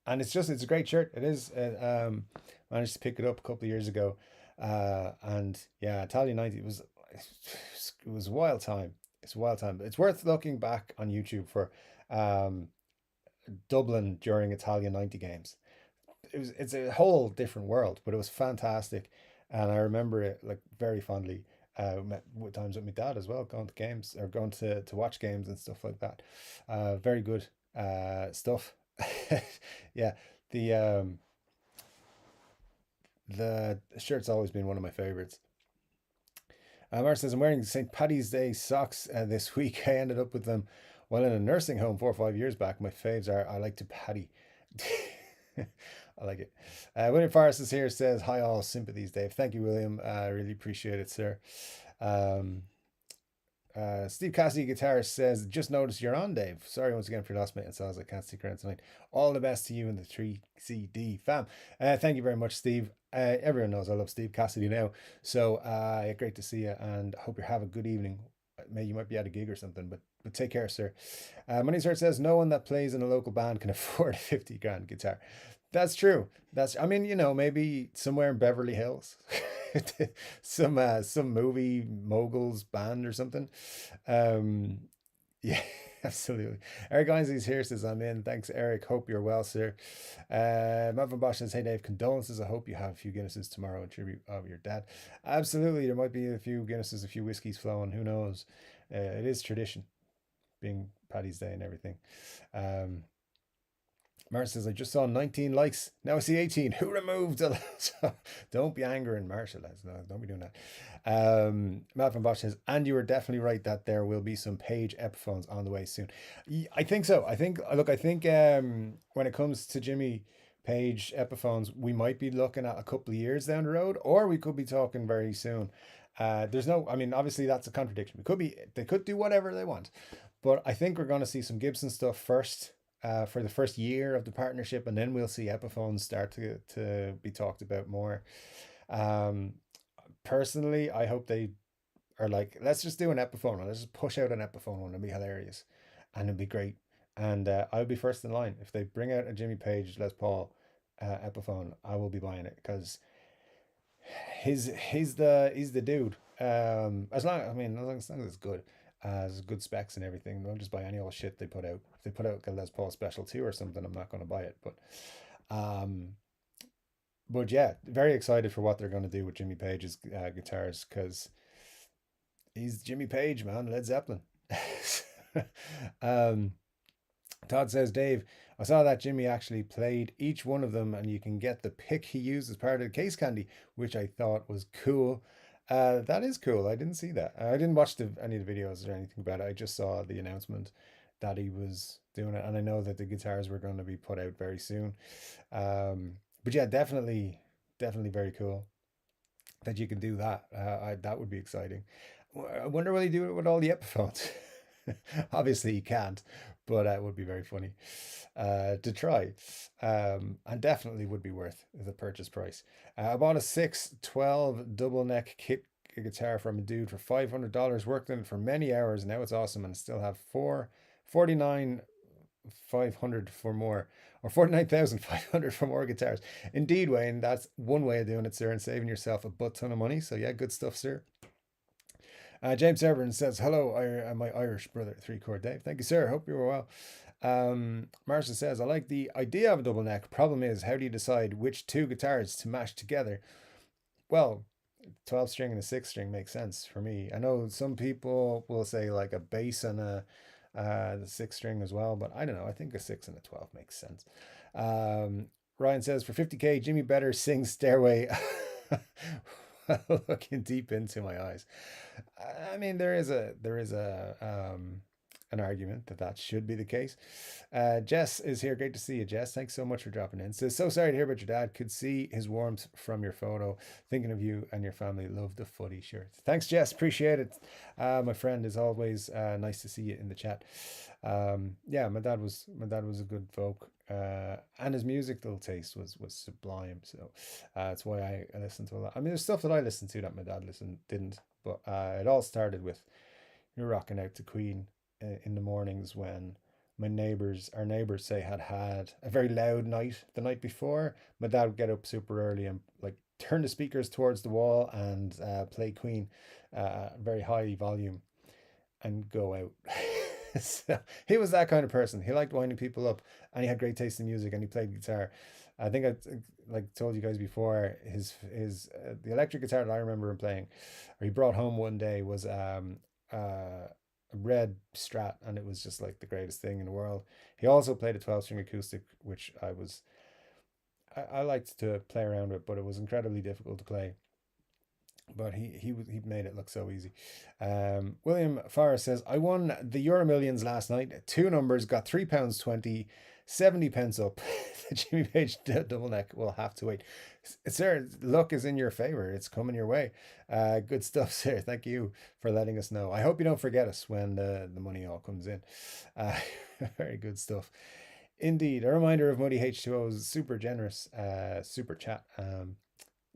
And it's a great shirt. It is. Managed to pick it up a couple of years ago. And yeah, Italian 90, it was a wild time. It's a wild time. It's worth looking back on YouTube for Dublin during Italian 90 games. It's a whole different world, but it was fantastic, and I remember it like very fondly. With times with my dad as well, going to games or going to watch games and stuff like that. Very good stuff. Yeah, the the shirt's always been one of my favorites. Mark says, I'm wearing St. Paddy's Day socks this week. I ended up with them while in a nursing home 4 or 5 years back. My faves are I like to paddy. I like it. William Forrest is here, says, hi all, sympathies, Dave. Thank you, William. I really appreciate it, sir. Um, Steve Cassidy, guitarist, says, just noticed you're on, Dave. Sorry once again for your last minute. So I can't stick around tonight. All the best to you and the 3CD fam. Thank you very much, Steve. Everyone knows I love Steve Cassidy now. So great to see you, and hope you're having a good evening. You might be at a gig or something, but take care, sir. Money Sir says, no one that plays in a local band can afford a 50 grand guitar. That's true. I mean, maybe somewhere in Beverly Hills, some movie moguls band or something. Um, yeah, absolutely. Eric Ainsley's here, says, I'm in. Thanks, Eric. Hope you're well, sir. Matt Bosch says, hey, Dave, condolences. I hope you have a few Guinnesses tomorrow in tribute of your dad. Absolutely. There might be a few Guinnesses, a few whiskeys flowing. Who knows? It is tradition, being Paddy's Day and everything. Marsh says, I just saw 19 likes. Now I see 18. Who removed the Don't be angering Marshall. No, don't be doing that. Matt van Bosch says, and you were definitely right that there will be some Page Epiphones on the way soon. I think so. I think when it comes to Jimmy Page Epiphones, we might be looking at a couple of years down the road, or we could be talking very soon. Obviously that's a contradiction. They could do whatever they want, but I think we're going to see some Gibson stuff first. For the first year of the partnership, and then we'll see Epiphones start to be talked about more. Personally, I hope they are like, let's just do an Epiphone one. Let's just push out an Epiphone one. It'd be hilarious, and it'd be great. And I'll be first in line if they bring out a Jimmy Page Les Paul Epiphone. I will be buying it because he's the dude. As long as it's good. Has good specs and everything. Don't just buy any old shit they put out. If they put out a Les Paul Special 2 or something, I'm not going to buy it. But yeah, very excited for what they're going to do with Jimmy Page's guitars, because he's Jimmy Page, man. Led Zeppelin. Todd says, Dave, I saw that Jimmy actually played each one of them, and you can get the pick he used as part of the case candy, which I thought was cool. That is cool. I didn't see that. I didn't watch any of the videos or anything about it. I just saw the announcement that he was doing it, and I know that the guitars were going to be put out very soon. But yeah, definitely, definitely very cool that you can do that. That would be exciting. I wonder will he do it with all the Epiphones? Obviously he can't, but it would be very funny to try, and definitely would be worth the purchase price. I bought a 612 double neck kit guitar from a dude for $500. Worked on it for many hours. Now it's awesome, and still have 49,500 for more, or 49,500 for more guitars. Indeed, Wayne, that's one way of doing it, sir, and saving yourself a butt ton of money. So yeah, good stuff, sir. James Everin says, hello, my Irish brother, Chord Dave. Thank you, sir. Hope you were well. Marcia says, I like the idea of a double neck. Problem is, how do you decide which two guitars to mash together? Well, 12 string and a 6 string makes sense for me. I know some people will say like a bass and the 6 string as well, but I don't know. I think a 6 and a 12 makes sense. Ryan says, for 50k, Jimmy better sing Stairway. Looking deep into my eyes. I mean, there is an argument that should be the case. Jess is here. Great to see you, Jess. Thanks so much for dropping in. Says, so sorry to hear about your dad. Could see his warmth from your photo. Thinking of you and your family. Love the footy shirt. Thanks, Jess. Appreciate it. My friend, is always nice to see you in the chat. Yeah, my dad was a good folk, and his musical taste was sublime. So that's why I listened to a lot. I mean, there's stuff that I listened to that my dad didn't, but it all started with rocking out to Queen in the mornings when our neighbors say had a very loud night the night before. My dad would get up super early and like turn the speakers towards the wall and play Queen very high volume and go out. So he was that kind of person. He liked winding people up, and he had great taste in music, and he played guitar. I think I like told you guys before. His the electric guitar that I remember him playing, or he brought home one day, was a red Strat, and it was just like the greatest thing in the world. He also played a 12-string acoustic, which I liked to play around with, but it was incredibly difficult to play. But he made it look so easy. William Farr says, I won the Euro Millions last night. Two numbers, got £3.20, 70 pence up. The Jimmy Page double neck will have to wait. Sir, luck is in your favor. It's coming your way. Good stuff, sir. Thank you for letting us know. I hope you don't forget us when the money all comes in. Uh, very good stuff. Indeed. A reminder of Muddy H2O's super generous super chat.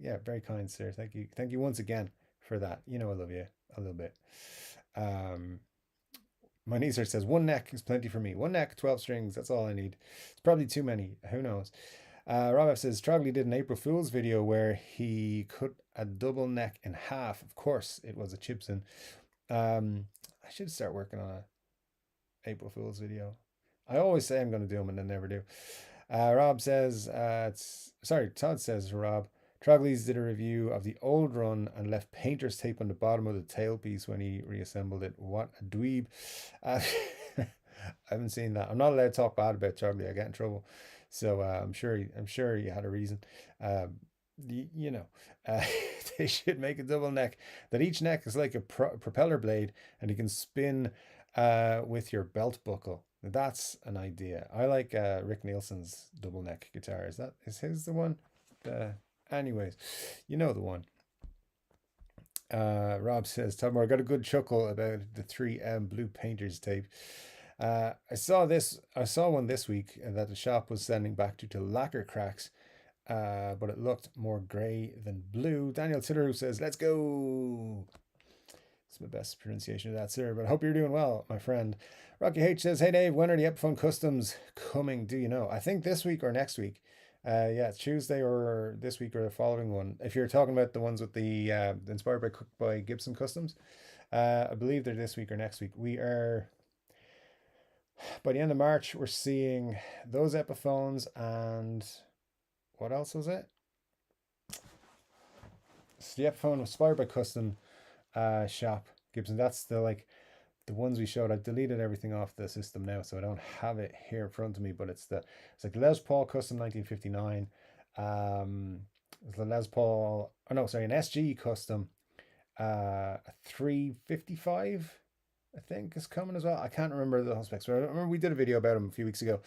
Yeah, very kind, sir. Thank you. Thank you once again for that. You know I love you a little bit. Um, my niece says one neck is plenty for me. One neck, 12 strings. That's all I need. It's probably too many. Who knows? Rob F says Trogley did an April Fool's video where he cut a double neck in half. Of course, it was a Gibson. I should start working on a April Fool's video. I always say I'm going to do them and then never do. Rob says, Todd says, Rob, Trogley's did a review of the old run and left painter's tape on the bottom of the tailpiece when he reassembled it. What a dweeb. I haven't seen that. I'm not allowed to talk bad about Trogley. I get in trouble. So I'm sure he had a reason. You know, uh, they should make a double neck that each neck is like a propeller blade and you can spin with your belt buckle. That's an idea. I like Rick Nielsen's double neck guitar. Is his the one? Anyways, you know the one. Rob says, Tudmore, got a good chuckle about the 3M Blue Painters tape. I saw one this week that the shop was sending back due to lacquer cracks, but it looked more grey than blue. Daniel Tilleru says, let's go. It's my best pronunciation of that, sir, but I hope you're doing well, my friend. Rocky H says, hey Dave, when are the Epiphone Customs coming? Do you know? I think this week or next week. Yeah, it's Tuesday or this week or the following one. If you're talking about the ones with the inspired by Gibson Customs, I believe they're this week or next week. We are by the end of March. We're seeing those Epiphones and what else was it? It's the Epiphone inspired by Custom shop Gibson. That's the ones we showed. I've deleted everything off the system now, so I don't have it here in front of me, but it's like Les Paul Custom 1959. It's the Les Paul, oh no, sorry, an SG Custom 355, I think, is coming as well. I can't remember the whole specs, but I remember we did a video about them a few weeks ago.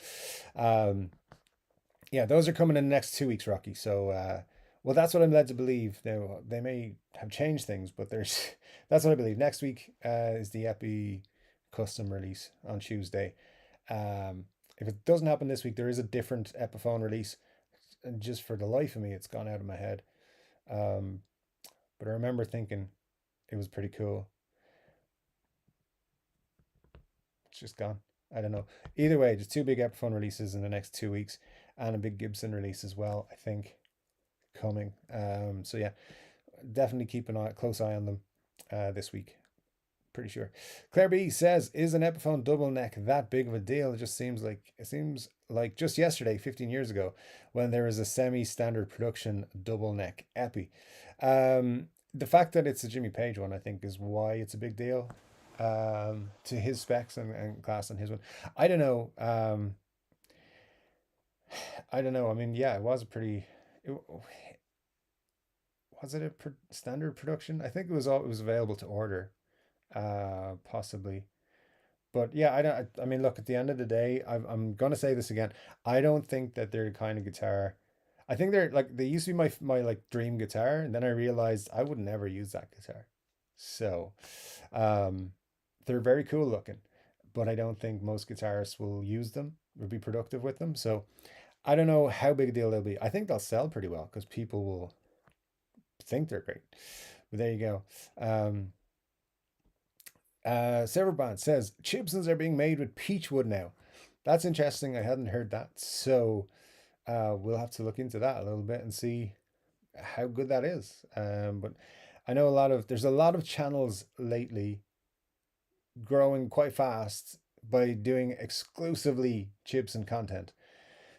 Yeah, those are coming in the next 2 weeks, Rocky. So well, that's what I'm led to believe. Now they may have changed things, but that's what I believe. Next week is the Epi custom release on Tuesday. If it doesn't happen this week, there is a different Epiphone release, and just for the life of me, it's gone out of my head. But I remember thinking it was pretty cool. It's just gone. I don't know. Either way, just two big Epiphone releases in the next 2 weeks, and a big Gibson release as well, I think, coming. So yeah, definitely keep a close eye on them this week. Pretty sure. Claire B says, is an Epiphone double neck that big of a deal? It seems like just yesterday, 15 years ago, when there was a semi-standard production double neck Epi. The fact that it's a Jimmy Page one, I think, is why it's a big deal. To his specs and class on his one. I don't know. I don't know. I mean, yeah, it was a pretty. Was it a standard production? I think it was available to order, possibly. But yeah, I don't. I mean, look. At the end of the day, I'm gonna say this again. I don't think that they're the kind of guitar. I think they used to be my like dream guitar, and then I realized I would never use that guitar. So, they're very cool looking, but I don't think most guitarists will use them or be productive with them. So I don't know how big a deal they'll be. I think they'll sell pretty well because people will think they're great. But there you go. Severband says Gibsons are being made with peach wood now. That's interesting. I hadn't heard that. So we'll have to look into that a little bit and see how good that is. But I know there's a lot of channels lately growing quite fast by doing exclusively Gibson content.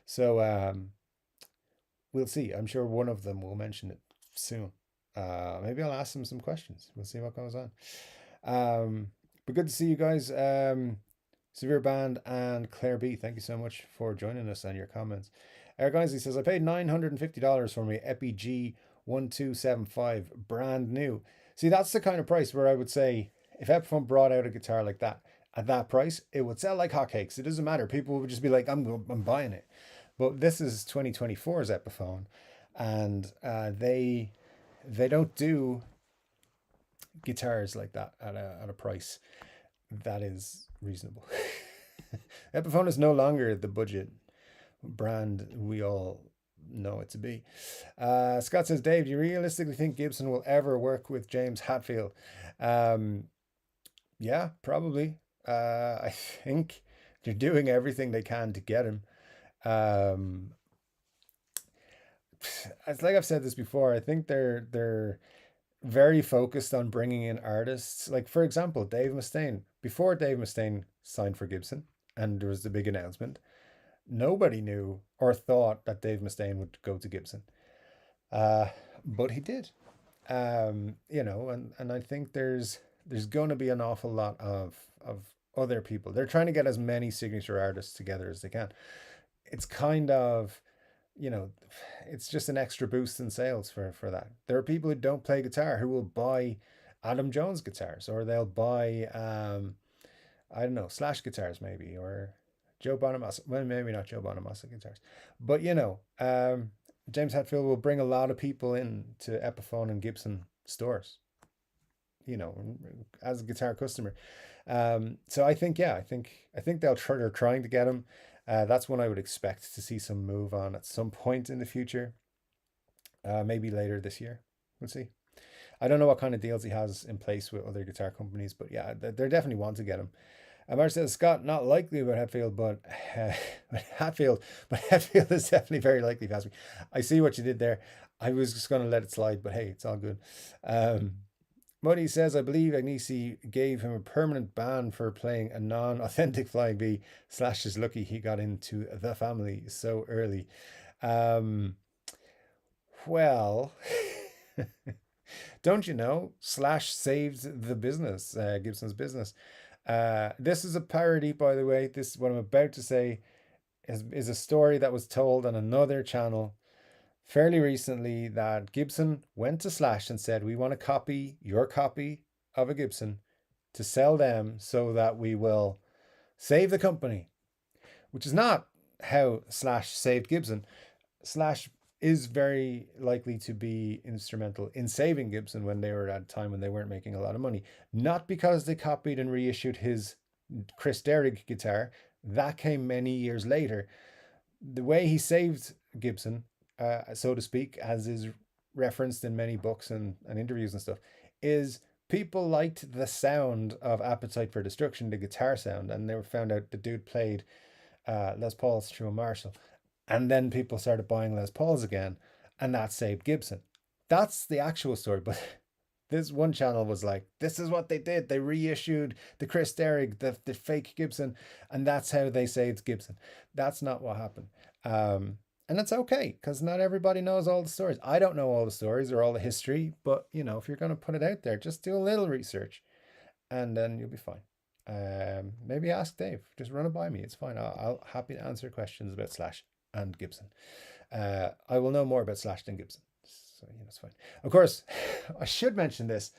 So we'll see. I'm sure one of them will mention it soon. Maybe I'll ask them some questions. We'll see what goes on. But good to see you guys. Severe Band and Claire B, thank you so much for joining us and your comments. Eric Ainsley says, I paid $950 for my Epi G1275, brand new. See, that's the kind of price where I would say, if Epiphone brought out a guitar like that, at that price, it would sell like hotcakes. It doesn't matter. People would just be like, I'm buying it. But this is 2024's Epiphone, and they don't do guitars like that at a price that is reasonable. Epiphone is no longer the budget brand we all know it to be. Scott says, Dave, do you realistically think Gibson will ever work with James Hetfield? Yeah, probably. I think they're doing everything they can to get him. It's like I've said this before. I think they're very focused on bringing in artists. Like, for example, Dave Mustaine. Before Dave Mustaine signed for Gibson and there was the big announcement, nobody knew or thought that Dave Mustaine would go to Gibson. But he did. And I think there's going to be an awful lot of other people. They're trying to get as many signature artists together as they can. It's kind of, it's just an extra boost in sales for that. There are people who don't play guitar who will buy Adam Jones guitars, or they'll buy I don't know, Slash guitars maybe, or Joe Bonamassa. Well, maybe not Joe Bonamassa guitars, but James Hetfield will bring a lot of people in to Epiphone and Gibson stores, as a guitar customer. So I think they're trying to get him. That's one I would expect to see some move on at some point in the future. Maybe later this year. We'll see. I don't know what kind of deals he has in place with other guitar companies, but yeah, they definitely want to get him. Mark says, Scott, not likely about Hetfield, but Hetfield is definitely very likely. If me, I see what you did there. I was just going to let it slide, but hey, it's all good. Muddy says, I believe Agnesi gave him a permanent ban for playing a non-authentic Flying V. Slash is lucky he got into the family so early. Well, don't you know? Slash saved the business, Gibson's business. This is a parody, by the way. This, what I'm about to say, is a story that was told on another channel fairly recently, that Gibson went to Slash and said, we want to copy your copy of a Gibson to sell them so that we will save the company, which is not how Slash saved Gibson. Slash is very likely to be instrumental in saving Gibson when they were at a time when they weren't making a lot of money. Not because they copied and reissued his Chris Derrick guitar. That came many years later. The way he saved Gibson, so to speak, as is referenced in many books and interviews and stuff, is people liked the sound of Appetite for Destruction, the guitar sound, and they found out the dude played Les Pauls through a Marshall. And then people started buying Les Pauls again, and that saved Gibson. That's the actual story. But this one channel was like, this is what they did. They reissued the Chris Derrick, the fake Gibson, and that's how they saved Gibson. That's not what happened. And that's okay, because not everybody knows all the stories. I don't know all the stories or all the history, but if you're going to put it out there, just do a little research and then you'll be fine. Maybe ask Dave, just run it by me. It's fine. I'll happy to answer questions about Slash and Gibson. I will know more about Slash than Gibson, so it's fine. Of course, I should mention this.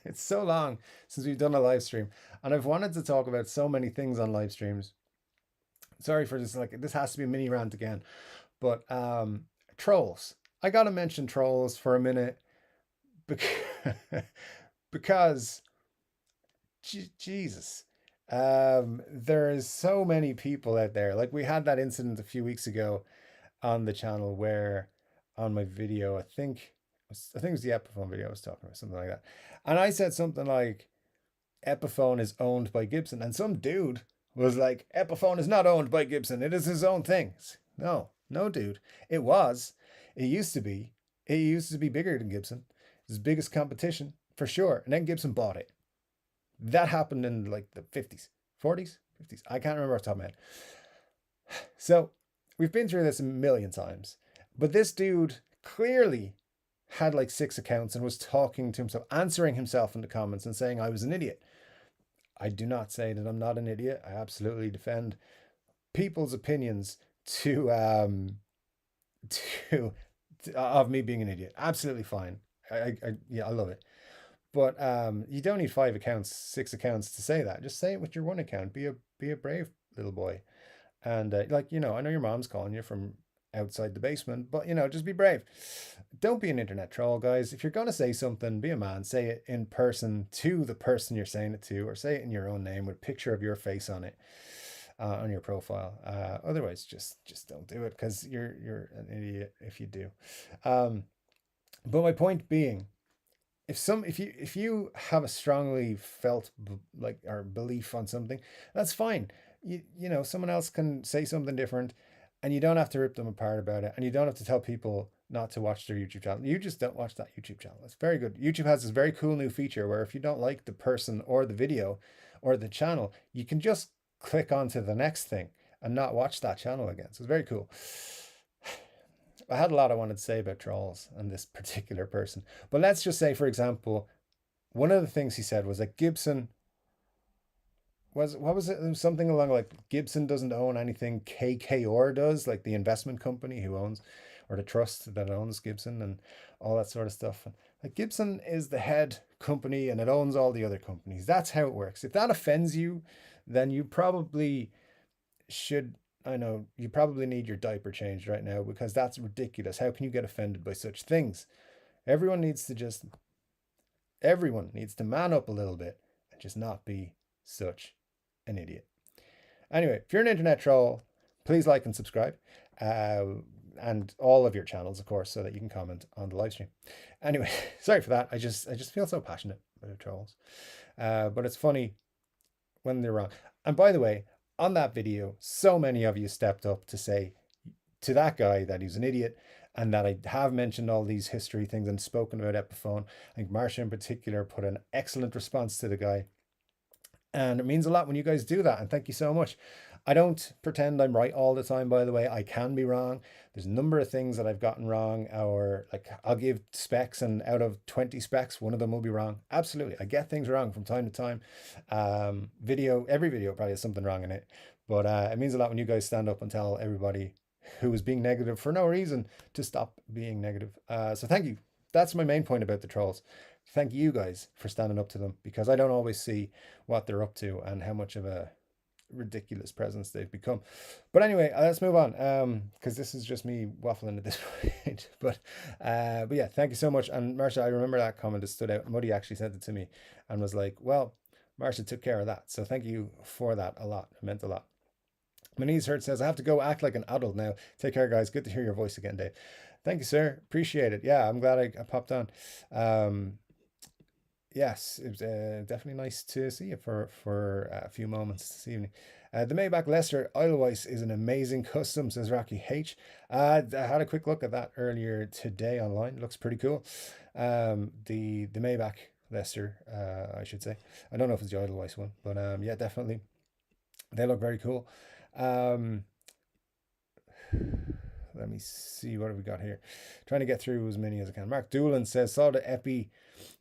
It's so long since we've done a live stream, and I've wanted to talk about so many things on live streams. Sorry for this, this has to be a mini rant again, but trolls. I gotta mention trolls for a minute because Jesus, there is so many people out there. Like, we had that incident a few weeks ago on the channel where, on my video, I think it was the Epiphone video I was talking about, something like that, and I said something like, Epiphone is owned by Gibson, and some dude was like, Epiphone is not owned by Gibson, it is his own thing. No, dude. It used to be bigger than Gibson. It was his biggest competition, for sure. And then Gibson bought it. That happened in like the 50s, 40s, 50s. I can't remember off the top of my head. So we've been through this a million times, but this dude clearly had like 6 accounts and was talking to himself, answering himself in the comments and saying I was an idiot. I do not say that I'm not an idiot. I absolutely defend people's opinions to to, of me being an idiot. Absolutely fine. Yeah, I love it. But you don't need 5 accounts, 6 accounts to say that. Just say it with your one account. Be a brave little boy. And like, I know your mom's calling you from outside the basement, but just be brave. Don't be an internet troll, guys. If you're gonna say something, be a man. Say it in person to the person you're saying it to, or say it in your own name with a picture of your face on it, on your profile. Otherwise, just don't do it, because you're an idiot if you do. Um, but my point being, if you have a strongly felt like or belief on something, that's fine. Someone else can say something different, and you don't have to rip them apart about it, and you don't have to tell people not to watch their YouTube channel. You just don't watch that YouTube channel. It's very good. YouTube has this very cool new feature where if you don't like the person or the video or the channel, you can just click on to the next thing and not watch that channel again. So it's very cool. I had a lot I wanted to say about trolls and this particular person, but let's just say, for example, one of the things he said was that Gibson was, what was it? It was something along like Gibson doesn't own anything, KKR does, like the investment company who owns, or the trust that owns Gibson and all that sort of stuff. And like Gibson is the head company and it owns all the other companies. That's how it works. If that offends you, then you probably should, I know you probably need your diaper changed right now, because that's ridiculous. How can you get offended by such things? Everyone needs to just, everyone needs to man up a little bit and just not be such an idiot. Anyway, if you're an internet troll, please like and subscribe. Uh, and all of your channels, of course, so that you can comment on the live stream. Anyway, sorry for that. I just feel so passionate about trolls. But it's funny when they're wrong. And by the way, on that video, so many of you stepped up to say to that guy that he's an idiot, and that I have mentioned all these history things and spoken about Epiphone. I think Marsha in particular put an excellent response to the guy. And it means a lot when you guys do that. And thank you so much. I don't pretend I'm right all the time, by the way. I can be wrong. There's a number of things that I've gotten wrong, or like I'll give specs, and out of 20 specs, one of them will be wrong. Absolutely. I get things wrong from time to time. Every video probably has something wrong in it. But it means a lot when you guys stand up and tell everybody who is being negative for no reason to stop being negative. So thank you. That's my main point about the trolls. Thank you guys for standing up to them, because I don't always see what they're up to and how much of a ridiculous presence they've become. But anyway, let's move on, because this is just me waffling at this point. But yeah, thank you so much. And Marsha, I remember that comment that stood out. Muddy actually sent it to me and was like, well, Marsha took care of that, so thank you for that a lot. It meant a lot. My knees hurt says, I have to go act like an adult now. Take care, guys. Good to hear your voice again, Dave. Thank you, sir. Appreciate it. Yeah, I'm glad I popped on. Yes, it was definitely nice to see you for a few moments this evening. The Maybach Leicester Edelweiss is an amazing custom, says Rocky H. I had a quick look at that earlier today online. It looks pretty cool. The Maybach Leicester, I should say. I don't know if it's the Edelweiss one, but yeah, definitely. They look very cool. Let me see, what have we got here? Trying to get through as many as I can. Mark Doolan says, saw the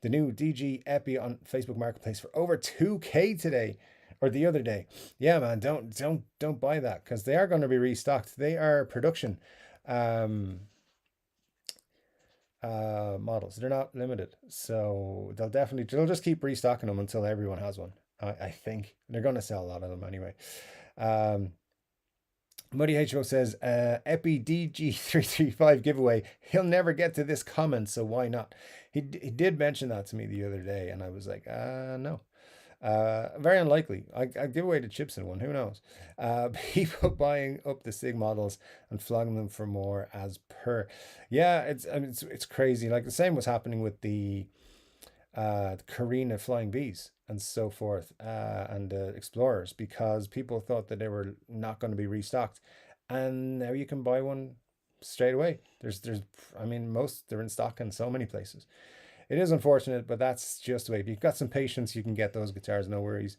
new DG Epi on Facebook Marketplace for over 2K today, or the other day. Yeah, man, don't buy that, because they are going to be restocked. They are production models. They're not limited, so they'll just keep restocking them until everyone has one. I think they're going to sell a lot of them anyway. Muddy HO says, Epi DG335 giveaway. He'll never get to this comment, so why not? He did mention that to me the other day, and I was like, no. Very unlikely. I give away the chips in one. Who knows? People buying up the SIG models and flogging them for more as per. Yeah, it's crazy. Like the same was happening with the Carina Flying Bees and so forth, and Explorers, because people thought that they were not going to be restocked, and now you can buy one straight away. There's I mean, most they're in stock in so many places. It is unfortunate, but that's just the way. If you've got some patience, you can get those guitars, no worries.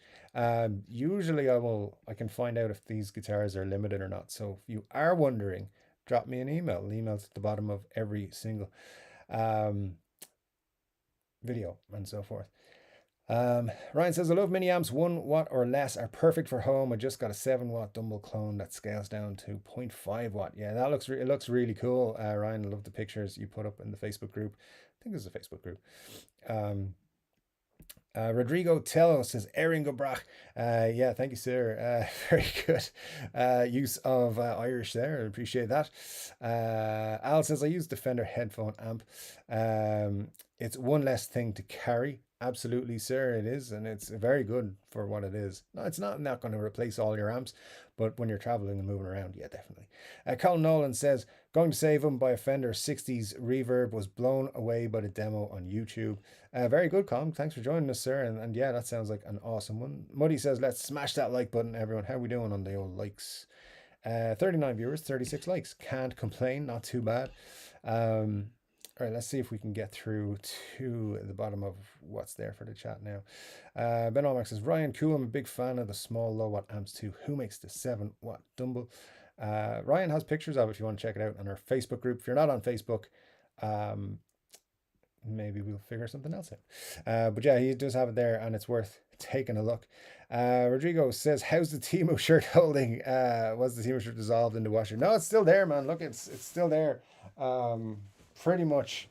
Usually I can find out if these guitars are limited or not. So if you are wondering, drop me an email. The email's at the bottom of every single um, video and so forth. Ryan says, I love mini amps. 1 watt or less are perfect for home. I just got a 7 watt Dumble clone that scales down to 0.5 watt. Yeah, that it looks really cool. Ryan, I love the pictures you put up in the Facebook group. I think there's a Facebook group. Um, Rodrigo Tello says, Erin Gobrach. Yeah, thank you, sir. Very good use of Irish there. I appreciate that. Al says, I use Defender headphone amp. It's one less thing to carry. Absolutely, sir, it is. And it's very good for what it is. No, it's not going to replace all your amps, but when you're traveling and moving around, yeah, definitely. Colin Nolan says, going to save him by a Fender 60s reverb, was blown away by the demo on YouTube. Very good, Colin. Thanks for joining us, sir. And yeah, that sounds like an awesome one. Muddy says, let's smash that like button, everyone. How are we doing on the old likes? 39 viewers, 36 likes. Can't complain. Not too bad. All right, let's see if we can get through to the bottom of what's there for the chat now. Ben Allmark says, Ryan, cool. I'm a big fan of the small low watt amps too. Who makes the 7 watt Dumble? Ryan has pictures of it if you want to check it out on our Facebook group. If you're not on Facebook, maybe we'll figure something else out. But yeah, he does have it there and it's worth taking a look. Rodrigo says, how's the Timo shirt holding? Was the Timo shirt dissolved in the washer? No, it's still there, man. Look, it's still there. Pretty much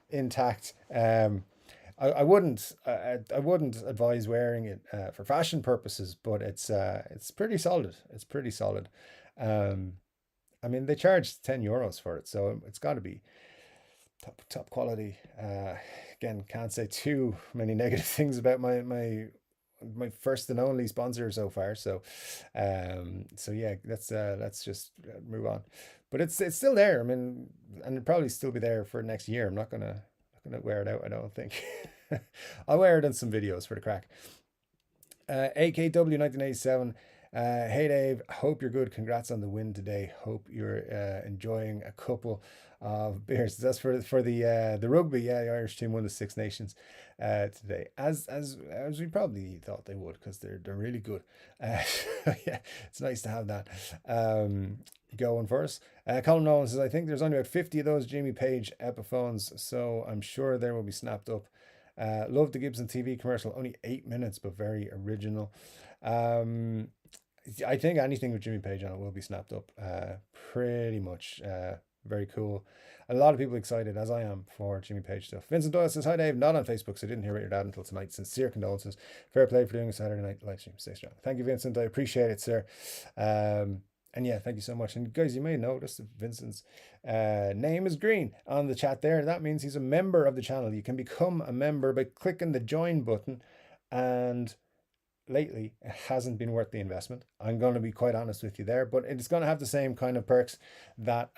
intact. I wouldn't advise wearing it for fashion purposes, but it's pretty solid. It's pretty solid. I mean, they charge €10 for it, so it's got to be top quality. Again, can't say too many negative things about my first and only sponsor so far. So yeah, let's just move on. But it's still there. I mean, and it'll probably still be there for next year. I'm not gonna wear it out, I don't think. I'll wear it in some videos for the crack. AKW 1987. Hey Dave, hope you're good. Congrats on the win today. Hope you're enjoying a couple of beers. That's for the rugby. Yeah, the Irish team won the Six Nations today, as we probably thought they would, because they're really good. Yeah, it's nice to have that going for us. Colin Nolan says, I think there's only about 50 of those Jimmy Page Epiphones, so I'm sure they will be snapped up. Love the Gibson TV commercial, only 8 minutes, but very original. I think anything with Jimmy Page on it will be snapped up. Pretty much. Very cool. A lot of people excited, as I am, for Jimmy Page stuff. Vincent Doyle says, hi Dave, not on Facebook, so I didn't hear about your dad until tonight. Sincere condolences. Fair play for doing a Saturday night live stream. Stay strong. Thank you, Vincent. I appreciate it, sir. And yeah, thank you so much. And guys, you may notice that Vincent's name is green on the chat there. That means he's a member of the channel. You can become a member by clicking the join button, and lately it hasn't been worth the investment. I'm going to be quite honest with you there, but it's going to have the same kind of perks that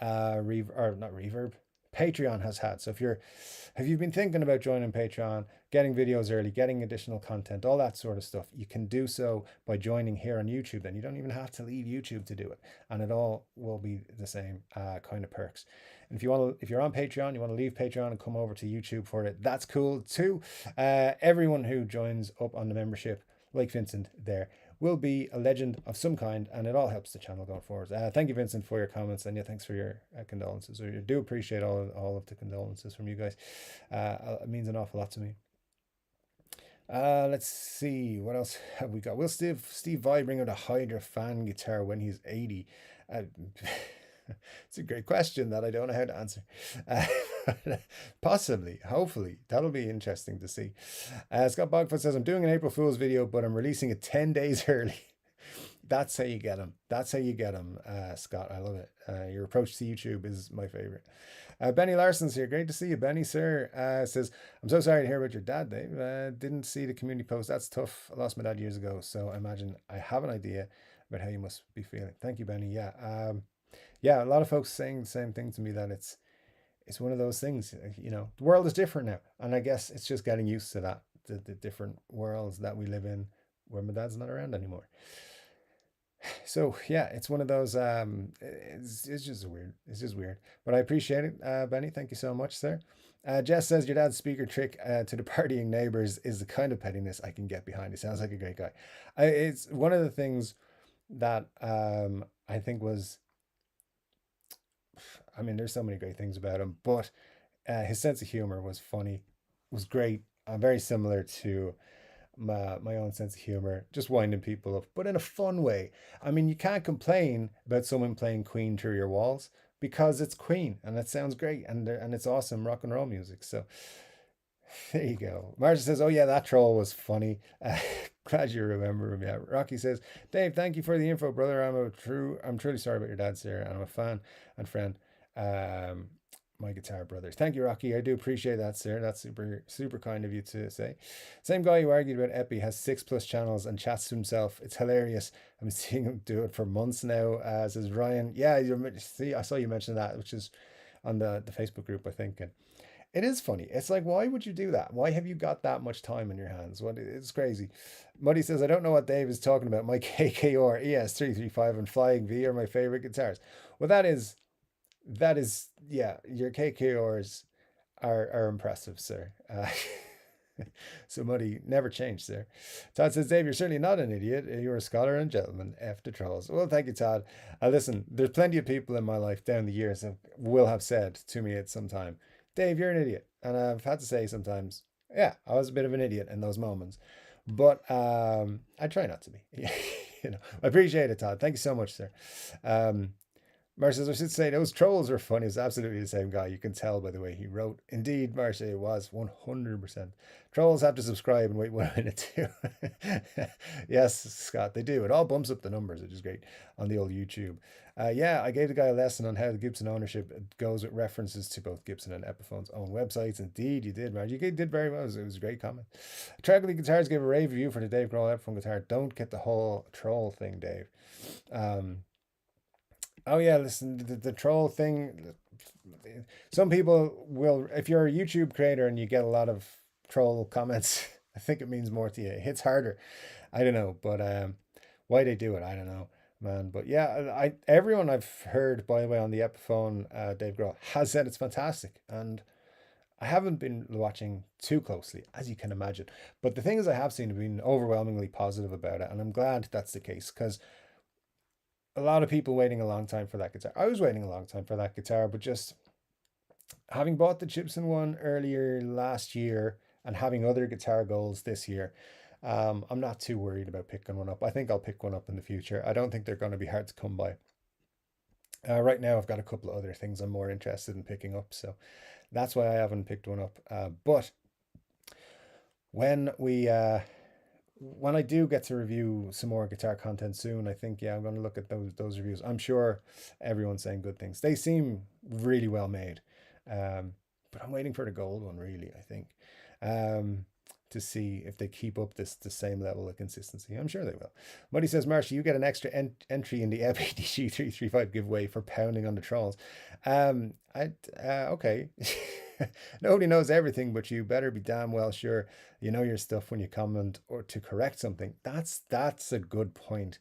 Patreon has had. So if you've been thinking about joining Patreon, getting videos early, getting additional content, all that sort of stuff, you can do so by joining here on YouTube. Then you don't even have to leave YouTube to do it, and it all will be the same kind of perks. And if you're on Patreon, you want to leave Patreon and come over to YouTube for it, that's cool too. Everyone who joins up on the membership, like Vincent there, will be a legend of some kind, and it all helps the channel going forward. Thank you, Vincent, for your comments, and yeah, thanks for your condolences. I do appreciate all of the condolences from you guys. It means an awful lot to me. Let's see, what else have we got? Will Steve Vai bring out a Hydra fan guitar when he's 80? It's a great question that I don't know how to answer. Possibly, hopefully, that'll be interesting to see. Scott Bogfoot says, I'm doing an April Fool's video, but I'm releasing it 10 days early. That's how you get them. That's how you get them, Scott. I love it. Your approach to YouTube is my favorite. Benny Larson's here. Great to see you, Benny, sir. Says, I'm so sorry to hear about your dad, Dave. Didn't see the community post. That's tough. I lost my dad years ago, so I imagine I have an idea about how you must be feeling. Thank you, Benny. Yeah. Yeah, a lot of folks saying the same thing to me, that it's one of those things, the world is different now. And I guess it's just getting used to that, the different worlds that we live in where my dad's not around anymore. So yeah, it's one of those. It's just weird. It's just weird, but I appreciate it, Benny. Thank you so much, sir. Jess says your dad's speaker trick to the partying neighbors is the kind of pettiness I can get behind. He sounds like a great guy. It's one of the things that I think was. I mean, there's so many great things about him, but his sense of humor was funny, was great. Very similar to my own sense of humor, just winding people up, but in a fun way. I mean, you can't complain about someone playing Queen through your walls because it's Queen and it sounds great and it's awesome rock and roll music. So there you go. Marcia says, "Oh yeah, that troll was funny." Glad you remember him. Yeah. Rocky says, "Dave, thank you for the info, brother. I'm truly sorry about your dad, sir, and I'm a fan and friend. Um, my guitar brothers. Thank you, Rocky. I do appreciate that, sir. That's super kind of you to say. Same guy who argued about Epi has 6+ channels and chats to himself. It's hilarious. I'm seeing him do it for months now. Says Ryan. Yeah, see, I saw you mention that, which is on the Facebook group, I think. And it is funny. It's like, why would you do that? Why have you got that much time in your hands? What it's crazy. Muddy says, I don't know what Dave is talking about. My KKR ES335 and Flying V are my favorite guitars. Well, that is yeah, your KKRs are impressive, sir. So Muddy never changed, sir. Todd says, Dave, you're certainly not an idiot. You're a scholar and gentleman. F the trolls. Well, thank you, Todd. Listen, there's plenty of people in my life down the years that will have said to me at some time, Dave, you're an idiot. And I've had to say sometimes, yeah, I was a bit of an idiot in those moments. But I try not to be. I appreciate it, Todd. Thank you so much, sir. Um, Marcia, I should say those trolls are funny. It's absolutely the same guy. You can tell by the way he wrote. Indeed, Marcia, it was 100%. Trolls have to subscribe and wait 1 minute too. Yes, Scott, they do. It all bumps up the numbers, which is great on the old YouTube. Yeah, I gave the guy a lesson on how the Gibson ownership goes with references to both Gibson and Epiphone's own websites. Indeed, you did, Marcia. You did very well. It was a great comment. Tragically Guitars gave a rave review for the Dave Grohl Epiphone guitar. Don't get the whole troll thing, Dave. Um, Oh yeah, listen, the troll thing. Some people will, if you're a YouTube creator and you get a lot of troll comments, I think it means more to you. It hits harder. I don't know, but why they do it, I don't know, man. But yeah, I everyone I've heard, by the way, on the Epiphone, Dave Grohl has said it's fantastic, and I haven't been watching too closely, as you can imagine. But the things I have seen have been overwhelmingly positive about it, and I'm glad that's the case because a lot of people waiting a long time for that guitar. I was waiting a long time for that guitar, but just having bought the Gibson one earlier last year and having other guitar goals this year, I'm not too worried about picking one up. I think I'll pick one up in the future. I don't think they're going to be hard to come by. Right now, I've got a couple of other things I'm more interested in picking up, so that's why I haven't picked one up. But when we when I do get to review some more guitar content soon, I think yeah, I'm going to look at those reviews. I'm sure everyone's saying good things. They seem really well made, um, but I'm waiting for the gold one. Really, I think um, to see if they keep up the same level of consistency. I'm sure they will. Muddy says, Marcia, you get an extra entry in the FADG 335 giveaway for pounding on the trolls. I okay. Nobody knows everything, but you better be damn well sure you know your stuff when you comment or to correct something. That's a good point.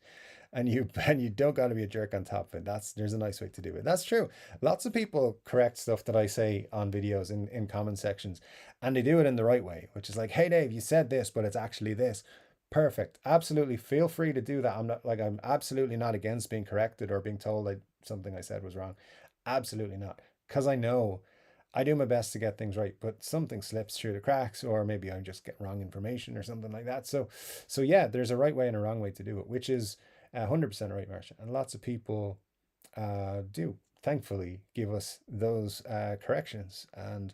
And you and you don't got to be a jerk on top of it. There's a nice way to do it. That's true. Lots of people correct stuff that I say on videos in comment sections, and they do it in the right way, which is like, hey Dave, you said this, but it's actually this. Perfect. Absolutely. Feel free to do that. I'm absolutely not against being corrected or being told that something I said was wrong. Absolutely not. Because I know I do my best to get things right, but something slips through the cracks, or maybe I just get wrong information or something like that. So yeah, there's a right way and a wrong way to do it, which is 100% right, Marcia. And lots of people do, thankfully, give us those corrections, and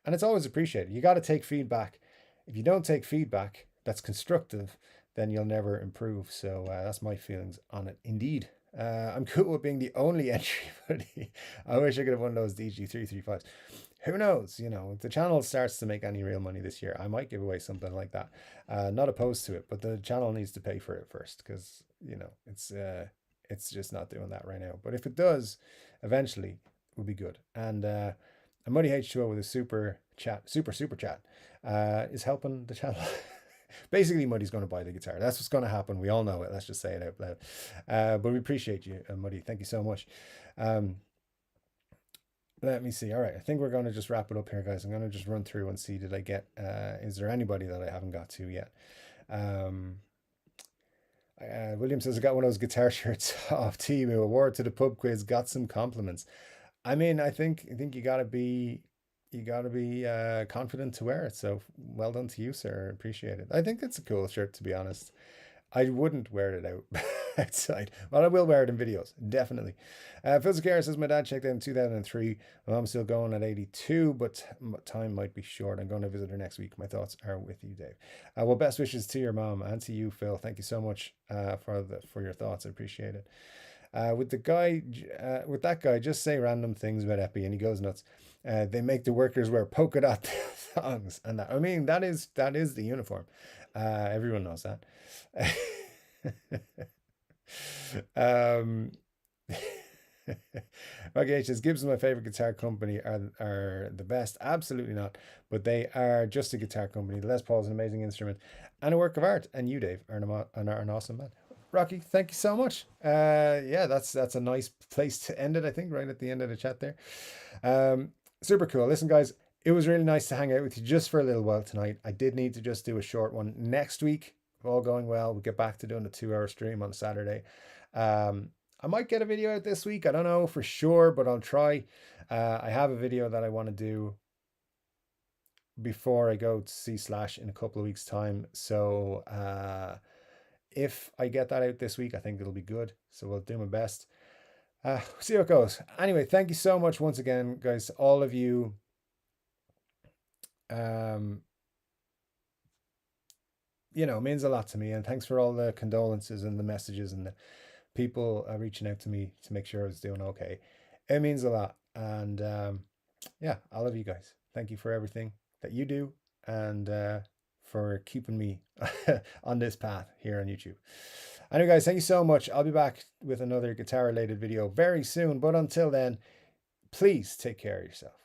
it's always appreciated. You got to take feedback. If you don't take feedback that's constructive, then you'll never improve. So that's my feelings on it. Indeed. I'm cool with being the only entry, but I wish I could have one of those DG335s. Who knows? If the channel starts to make any real money this year, I might give away something like that. Not opposed to it, but the channel needs to pay for it first because it's just not doing that right now. But if it does, eventually, it will be good. And Muddy H2O with a super chat, super chat, is helping the channel. Basically, Muddy's going to buy the guitar. That's what's going to happen. We all know it. Let's just say it out loud. But we appreciate you, Muddy. Thank you so much. Um, let me see. All right, I think we're going to just wrap it up here, guys. I'm going to just run through and see, did I get, is there anybody that I haven't got to yet? William says, I got one of those guitar shirts off Timu. Award to the pub quiz. Got some compliments. I mean, I think you gotta be confident to wear it. So well done to you, sir. Appreciate it. I think it's a cool shirt, to be honest. I wouldn't wear it out outside. Well, I will wear it in videos, definitely. Phil Zakara says, my dad checked out in 2003. My mom's still going at 82, but time might be short. I'm going to visit her next week. My thoughts are with you, Dave. Well, best wishes to your mom and to you, Phil. Thank you so much for your thoughts. I appreciate it. With that guy, just say random things about Epi, and he goes nuts. They make the workers wear polka dot thongs, and that, I mean, that is the uniform. Everyone knows that. um, okay, says Gibson, my favorite guitar company, are the best. Absolutely not, but they are just a guitar company. The Les Paul is an amazing instrument and a work of art, and you, Dave, are an awesome man. Rocky, thank you so much. Yeah, that's a nice place to end it, I think, right at the end of the chat there. Super cool. Listen, guys, it was really nice to hang out with you just for a little while tonight. I did need to just do a short one. Next week, if all going well, we'll get back to doing a 2-hour stream on Saturday. I might get a video out this week. I don't know for sure, but I'll try. I have a video that I want to do before I go to see Slash in a couple of weeks' time. So if I get that out this week, I think it'll be good. So we'll do my best. See how it goes. Anyway, thank you so much once again, guys. All of you. Means a lot to me. And thanks for all the condolences and the messages and the people reaching out to me to make sure I was doing okay. It means a lot. And yeah, I love you guys. Thank you for everything that you do and for keeping me on this path here on YouTube. Anyway, guys, thank you so much. I'll be back with another guitar related video very soon. But until then, please take care of yourself.